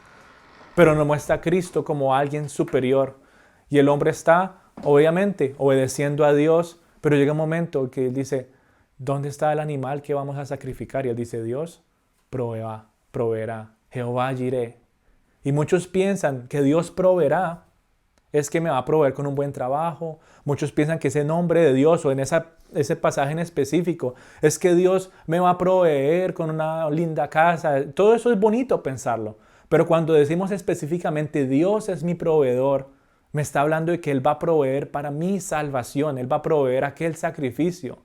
pero nos muestra a Cristo como alguien superior. Y el hombre está, obviamente, obedeciendo a Dios, pero llega un momento que él dice, ¿dónde está el animal que vamos a sacrificar? Y él dice, Dios proveerá, Jehová Jireh. Y muchos piensan que Dios proveerá, es que me va a proveer con un buen trabajo. Muchos piensan que ese nombre de Dios o en ese pasaje en específico es que Dios me va a proveer con una linda casa. Todo eso es bonito pensarlo. Pero cuando decimos específicamente Dios es mi proveedor, me está hablando de que Él va a proveer para mi salvación. Él va a proveer aquel sacrificio.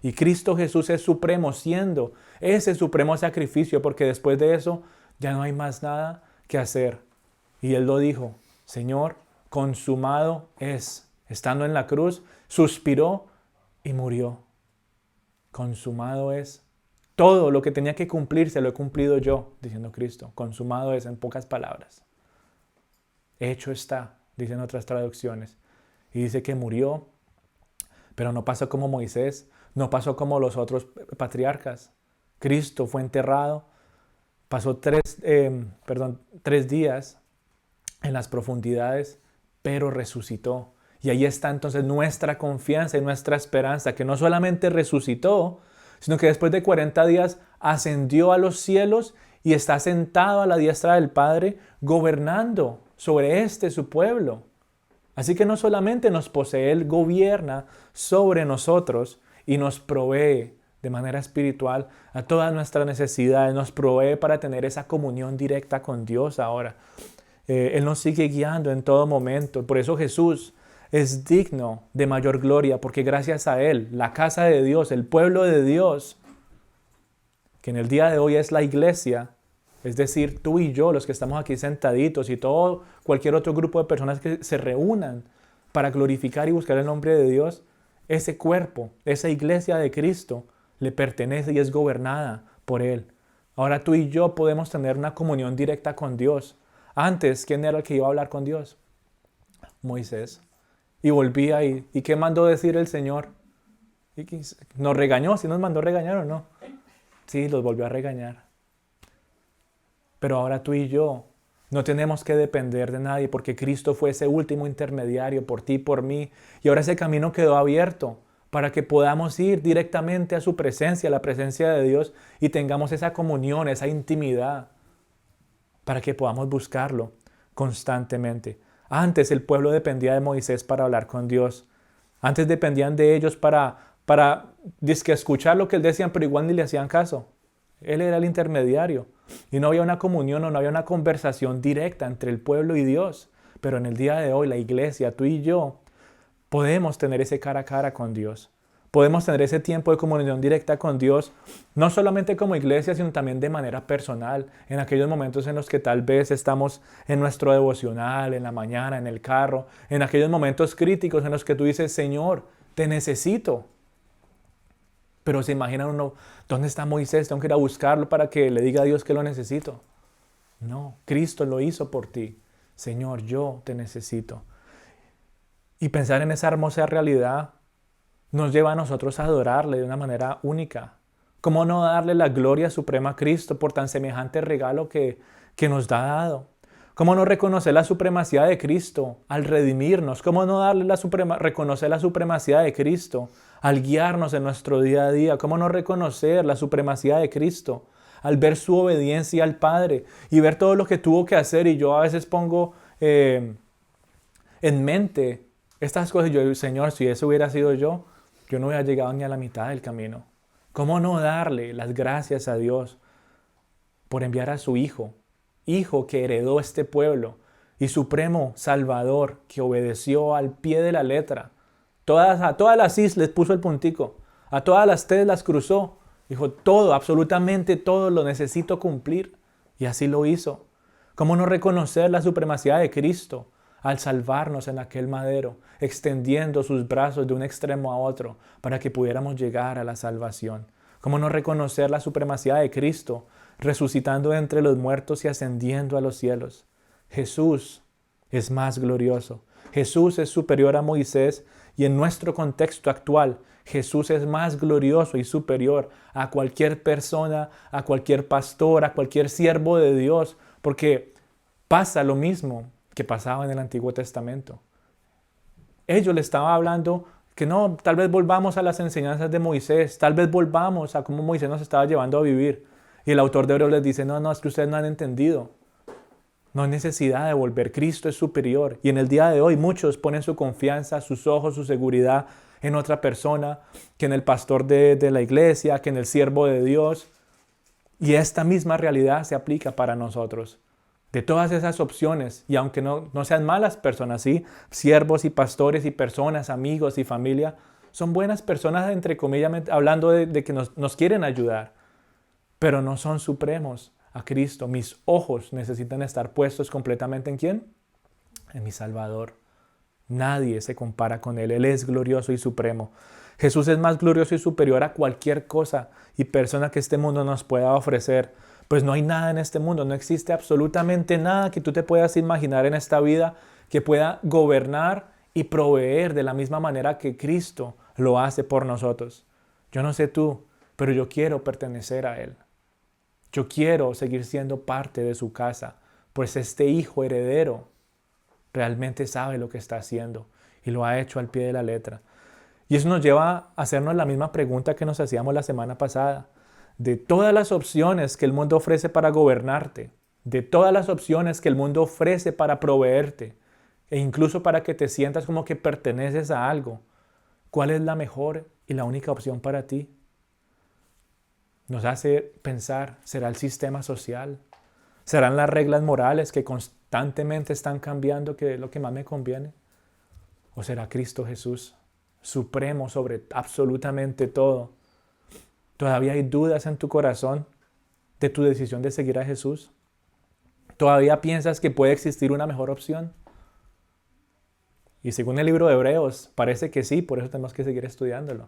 Y Cristo Jesús es supremo, siendo ese supremo sacrificio, porque después de eso ya no hay más nada que hacer. Y Él lo dijo, Señor, consumado es. Estando en la cruz, suspiró y murió. Consumado es. Todo lo que tenía que cumplirse lo he cumplido yo, diciendo Cristo. Consumado es, en pocas palabras. Hecho está, dicen otras traducciones. Y dice que murió, pero no pasó como Moisés, no pasó como los otros patriarcas. Cristo fue enterrado, pasó 3 días en las profundidades, pero resucitó. Y ahí está entonces nuestra confianza y nuestra esperanza, que no solamente resucitó, sino que después de 40 días ascendió a los cielos y está sentado a la diestra del Padre, gobernando sobre su pueblo. Así que no solamente nos posee, Él gobierna sobre nosotros y nos provee de manera espiritual a todas nuestras necesidades, nos provee para tener esa comunión directa con Dios ahora. Él nos sigue guiando en todo momento. Por eso Jesús es digno de mayor gloria, porque gracias a Él, la casa de Dios, el pueblo de Dios, que en el día de hoy es la iglesia, es decir, tú y yo, los que estamos aquí sentaditos y cualquier otro grupo de personas que se reúnan para glorificar y buscar el nombre de Dios, ese cuerpo, esa iglesia de Cristo, le pertenece y es gobernada por Él. Ahora tú y yo podemos tener una comunión directa con Dios. Antes, ¿quién era el que iba a hablar con Dios? Moisés. Y volvía ¿y qué mandó decir el Señor? ¿Nos regañó? ¿Sí nos mandó regañar o no? Sí, los volvió a regañar. Pero ahora tú y yo no tenemos que depender de nadie porque Cristo fue ese último intermediario por ti y por mí. Y ahora ese camino quedó abierto para que podamos ir directamente a su presencia, a la presencia de Dios y tengamos esa comunión, esa intimidad, para que podamos buscarlo constantemente. Antes el pueblo dependía de Moisés para hablar con Dios. Antes dependían de ellos para escuchar lo que él decía, pero igual ni le hacían caso. Él era el intermediario. Y no había una comunión o no había una conversación directa entre el pueblo y Dios. Pero en el día de hoy, la iglesia, tú y yo, podemos tener ese cara a cara con Dios. Podemos tener ese tiempo de comunión directa con Dios, no solamente como iglesia, sino también de manera personal, en aquellos momentos en los que tal vez estamos en nuestro devocional, en la mañana, en el carro, en aquellos momentos críticos en los que tú dices, Señor, te necesito. Pero se imagina uno, ¿dónde está Moisés? Tengo que ir a buscarlo para que le diga a Dios que lo necesito. No, Cristo lo hizo por ti. Señor, yo te necesito. Y pensar en esa hermosa realidad nos lleva a nosotros a adorarle de una manera única. ¿Cómo no darle la gloria suprema a Cristo por tan semejante regalo que nos ha dado? ¿Cómo no reconocer la supremacía de Cristo al redimirnos? ¿Cómo no reconocer la supremacía de Cristo al guiarnos en nuestro día a día? ¿Cómo no reconocer la supremacía de Cristo al ver su obediencia al Padre y ver todo lo que tuvo que hacer? Y yo a veces pongo en mente estas cosas. Yo digo, Señor, si eso hubiera sido yo no hubiera llegado ni a la mitad del camino. ¿Cómo no darle las gracias a Dios por enviar a su Hijo que heredó este pueblo y supremo Salvador que obedeció al pie de la letra? A todas las is les puso el puntico, a todas las T las cruzó. Dijo, todo, absolutamente todo lo necesito cumplir. Y así lo hizo. ¿Cómo no reconocer la supremacía de Cristo al salvarnos en aquel madero, extendiendo sus brazos de un extremo a otro para que pudiéramos llegar a la salvación. ¿Cómo no reconocer la supremacía de Cristo, resucitando entre los muertos y ascendiendo a los cielos? Jesús es más glorioso. Jesús es superior a Moisés y en nuestro contexto actual, Jesús es más glorioso y superior a cualquier persona, a cualquier pastor, a cualquier siervo de Dios, porque pasa lo mismo que pasaba en el Antiguo Testamento. Ellos le estaban hablando que no, tal vez volvamos a las enseñanzas de Moisés, tal vez volvamos a cómo Moisés nos estaba llevando a vivir. Y el autor de Hebreos les dice, no, es que ustedes no han entendido. No hay necesidad de volver, Cristo es superior. Y en el día de hoy muchos ponen su confianza, sus ojos, su seguridad en otra persona, que en el pastor de la iglesia, que en el siervo de Dios. Y esta misma realidad se aplica para nosotros. De todas esas opciones, y aunque no sean malas personas, ¿sí? Siervos y pastores y personas, amigos y familia, son buenas personas, entre comillas, hablando de que nos quieren ayudar, pero no son supremos a Cristo. Mis ojos necesitan estar puestos completamente ¿en quién? En mi Salvador. Nadie se compara con Él. Él es glorioso y supremo. Jesús es más glorioso y superior a cualquier cosa y persona que este mundo nos pueda ofrecer. Pues no hay nada en este mundo, no existe absolutamente nada que tú te puedas imaginar en esta vida que pueda gobernar y proveer de la misma manera que Cristo lo hace por nosotros. Yo no sé tú, pero yo quiero pertenecer a Él. Yo quiero seguir siendo parte de su casa, pues este hijo heredero realmente sabe lo que está haciendo y lo ha hecho al pie de la letra. Y eso nos lleva a hacernos la misma pregunta que nos hacíamos la semana pasada. De todas las opciones que el mundo ofrece para gobernarte, de todas las opciones que el mundo ofrece para proveerte, e incluso para que te sientas como que perteneces a algo, ¿cuál es la mejor y la única opción para ti? Nos hace pensar, ¿será el sistema social? ¿Serán las reglas morales que constantemente están cambiando que es lo que más me conviene? ¿O será Cristo Jesús, supremo sobre absolutamente todo? ¿Todavía hay dudas en tu corazón de tu decisión de seguir a Jesús? ¿Todavía piensas que puede existir una mejor opción? Y según el libro de Hebreos, parece que sí, por eso tenemos que seguir estudiándolo.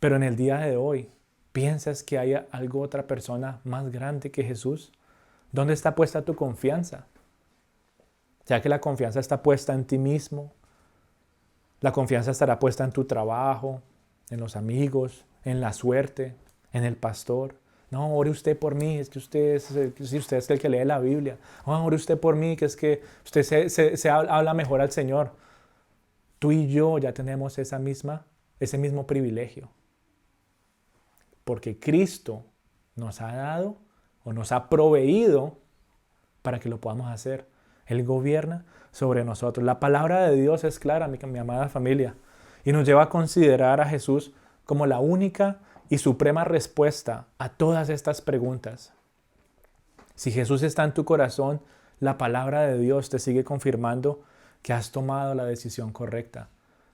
Pero en el día de hoy, ¿piensas que hay otra persona más grande que Jesús? ¿Dónde está puesta tu confianza? Ya que la confianza está puesta en ti mismo, la confianza estará puesta en tu trabajo, en los amigos, en la suerte, en el pastor. No, ore usted por mí, es que usted es el que lee la Biblia. No, ore usted por mí, que es que usted se habla mejor al Señor. Tú y yo ya tenemos ese mismo privilegio. Porque Cristo nos ha dado o nos ha proveído para que lo podamos hacer. Él gobierna sobre nosotros. La palabra de Dios es clara, mi amada familia, y nos lleva a considerar a Jesús como la única y suprema respuesta a todas estas preguntas. Si Jesús está en tu corazón, la palabra de Dios te sigue confirmando que has tomado la decisión correcta.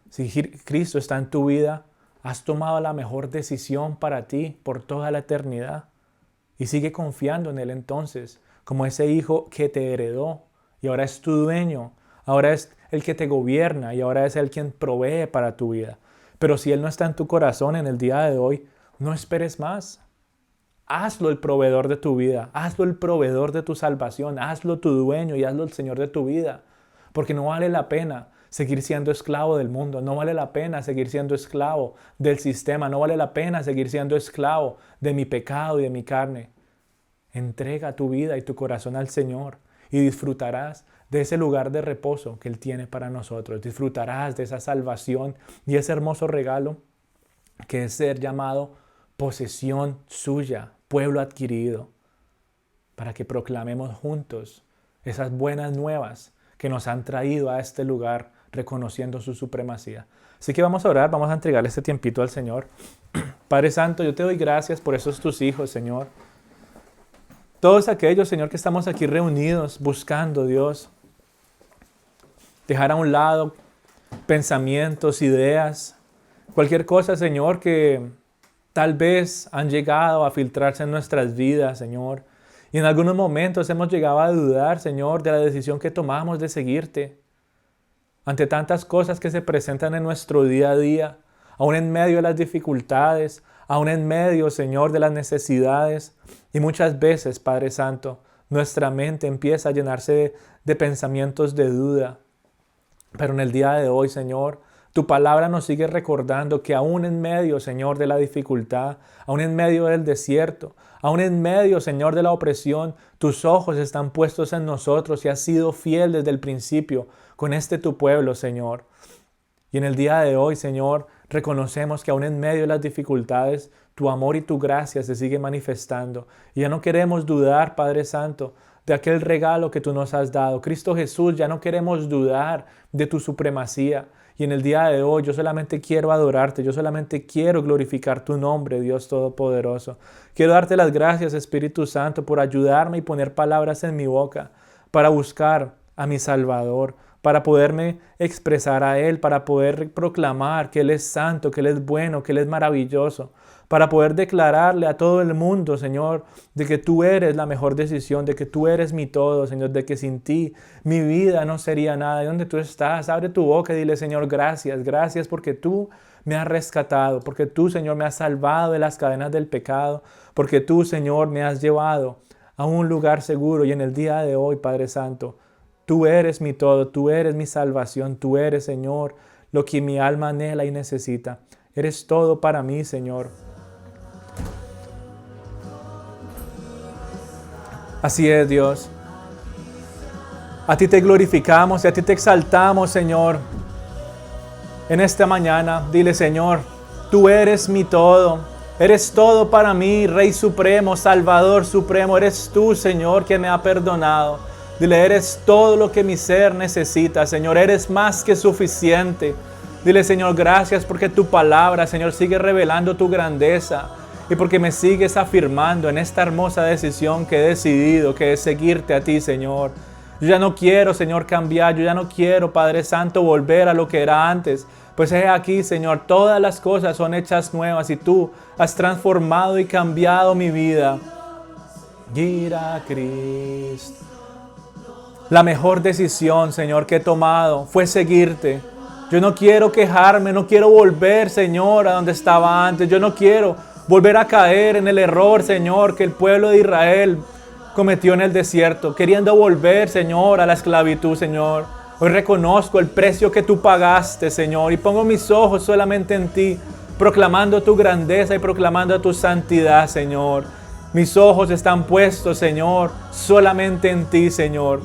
Si Cristo está en tu vida, has tomado la mejor decisión para ti por toda la eternidad. Y sigue confiando en Él entonces, como ese hijo que te heredó y ahora es tu dueño, ahora es el que te gobierna y ahora es el quien provee para tu vida. Pero si Él no está en tu corazón en el día de hoy, no esperes más. Hazlo el proveedor de tu vida, hazlo el proveedor de tu salvación, hazlo tu dueño y hazlo el Señor de tu vida. Porque no vale la pena seguir siendo esclavo del mundo, no vale la pena seguir siendo esclavo del sistema, no vale la pena seguir siendo esclavo de mi pecado y de mi carne. Entrega tu vida y tu corazón al Señor y disfrutarás de ese lugar de reposo que Él tiene para nosotros. Disfrutarás de esa salvación y ese hermoso regalo que es ser llamado posesión suya, pueblo adquirido, para que proclamemos juntos esas buenas nuevas que nos han traído a este lugar reconociendo su supremacía. Así que vamos a orar, vamos a entregarle este tiempito al Señor. Padre Santo, yo te doy gracias por esos tus hijos, Señor. Todos aquellos, Señor, que estamos aquí reunidos buscando, Dios, dejar a un lado pensamientos, ideas, cualquier cosa, Señor, que tal vez han llegado a filtrarse en nuestras vidas, Señor, Y en algunos momentos hemos llegado a dudar, Señor, de la decisión que tomamos de seguirte. Ante tantas cosas que se presentan en nuestro día a día, aún en medio de las dificultades, aún en medio, Señor, de las necesidades. Y muchas veces, Padre Santo, nuestra mente empieza a llenarse de pensamientos de duda. Pero en el día de hoy, Señor, tu palabra nos sigue recordando que aún en medio, Señor, de la dificultad, aún en medio del desierto, aún en medio, Señor, de la opresión, tus ojos están puestos en nosotros y has sido fiel desde el principio con tu pueblo, Señor. Y en el día de hoy, Señor, reconocemos que aún en medio de las dificultades, tu amor y tu gracia se sigue manifestando. Y ya no queremos dudar, Padre Santo, de aquel regalo que tú nos has dado. Cristo Jesús, ya no queremos dudar de tu supremacía. Y en el día de hoy yo solamente quiero adorarte, yo solamente quiero glorificar tu nombre, Dios Todopoderoso. Quiero darte las gracias, Espíritu Santo, por ayudarme y poner palabras en mi boca para buscar a mi Salvador, para poderme expresar a Él, para poder proclamar que Él es santo, que Él es bueno, que Él es maravilloso, para poder declararle a todo el mundo, Señor, de que tú eres la mejor decisión, de que tú eres mi todo, Señor, de que sin ti mi vida no sería nada. ¿Y dónde tú estás? Abre tu boca y dile, Señor, gracias, gracias porque tú me has rescatado, porque tú, Señor, me has salvado de las cadenas del pecado, porque tú, Señor, me has llevado a un lugar seguro. Y en el día de hoy, Padre Santo, tú eres mi todo, tú eres mi salvación, tú eres, Señor, lo que mi alma anhela y necesita. Eres todo para mí, Señor. Así es, Dios. A ti te glorificamos y a ti te exaltamos, Señor. En esta mañana, dile, Señor, tú eres mi todo. Eres todo para mí, Rey Supremo, Salvador Supremo. Eres tú, Señor, que me ha perdonado. Dile, eres todo lo que mi ser necesita, Señor. Eres más que suficiente. Dile, Señor, gracias porque tu palabra, Señor, sigue revelando tu grandeza. Y porque me sigues afirmando en esta hermosa decisión que he decidido, que es seguirte a ti, Señor. Yo ya no quiero, Señor, cambiar. Yo ya no quiero, Padre Santo, volver a lo que era antes. Pues he aquí, Señor, todas las cosas son hechas nuevas y tú has transformado y cambiado mi vida. Gira Cristo. La mejor decisión, Señor, que he tomado fue seguirte. Yo no quiero quejarme, no quiero volver, Señor, a donde estaba antes. Yo no quiero volver a caer en el error, Señor, que el pueblo de Israel cometió en el desierto, queriendo volver, Señor, a la esclavitud, Señor. Hoy reconozco el precio que tú pagaste, Señor, y pongo mis ojos solamente en ti, proclamando tu grandeza y proclamando tu santidad, Señor. Mis ojos están puestos, Señor, solamente en ti, Señor.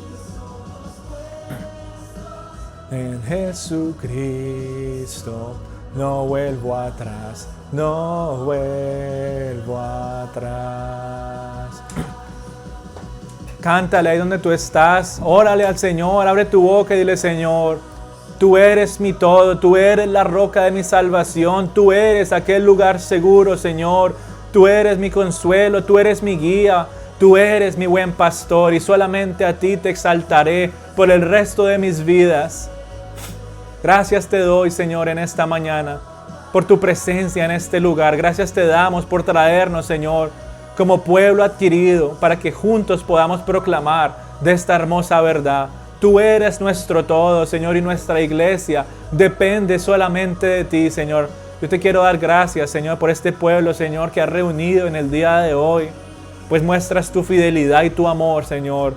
En Jesucristo no vuelvo atrás, no vuelvo atrás. Cántale ahí donde tú estás, órale al Señor, abre tu boca y dile, Señor, tú eres mi todo, tú eres la roca de mi salvación, tú eres aquel lugar seguro, Señor, tú eres mi consuelo, tú eres mi guía, tú eres mi buen pastor y solamente a ti te exaltaré por el resto de mis vidas. Gracias te doy, Señor, en esta mañana, por tu presencia en este lugar. Gracias te damos por traernos, Señor, como pueblo adquirido, para que juntos podamos proclamar de esta hermosa verdad. Tú eres nuestro todo, Señor, y nuestra iglesia depende solamente de ti, Señor. Yo te quiero dar gracias, Señor, por este pueblo, Señor, que has reunido en el día de hoy, pues muestras tu fidelidad y tu amor, Señor,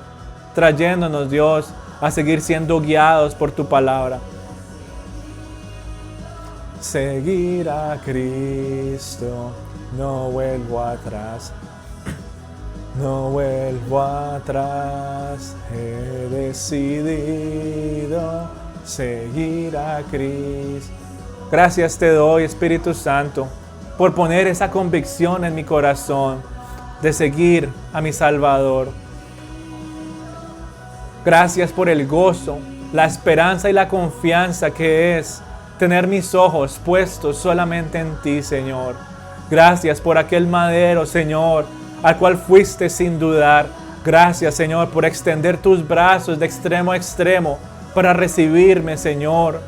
trayéndonos, Dios, a seguir siendo guiados por tu palabra. Seguir a Cristo, no vuelvo atrás, no vuelvo atrás, he decidido seguir a Cristo. Gracias te doy, Espíritu Santo, por poner esa convicción en mi corazón de seguir a mi Salvador. Gracias por el gozo, la esperanza y la confianza que es tener mis ojos puestos solamente en ti, Señor. Gracias por aquel madero, Señor, al cual fuiste sin dudar. Gracias, Señor, por extender tus brazos de extremo a extremo para recibirme, Señor.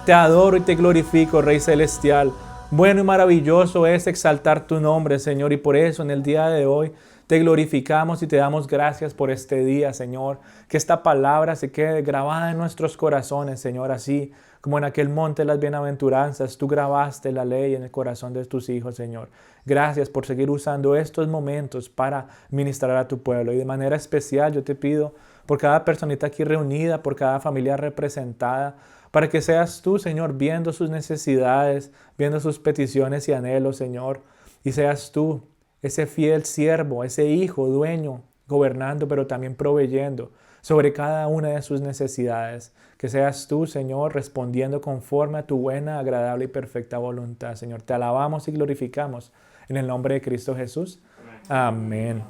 Te adoro y te glorifico, Rey Celestial. Bueno y maravilloso es exaltar tu nombre, Señor, y por eso en el día de hoy te glorificamos y te damos gracias por este día, Señor. Que esta palabra se quede grabada en nuestros corazones, Señor, así como en aquel monte de las bienaventuranzas, tú grabaste la ley en el corazón de tus hijos, Señor. Gracias por seguir usando estos momentos para ministrar a tu pueblo. Y de manera especial yo te pido por cada personita aquí reunida, por cada familia representada, para que seas tú, Señor, viendo sus necesidades, viendo sus peticiones y anhelos, Señor, y seas tú ese fiel siervo, ese hijo, dueño, gobernando, pero también proveyendo sobre cada una de sus necesidades. Que seas tú, Señor, respondiendo conforme a tu buena, agradable y perfecta voluntad, Señor. Te alabamos y glorificamos en el nombre de Cristo Jesús. Amén.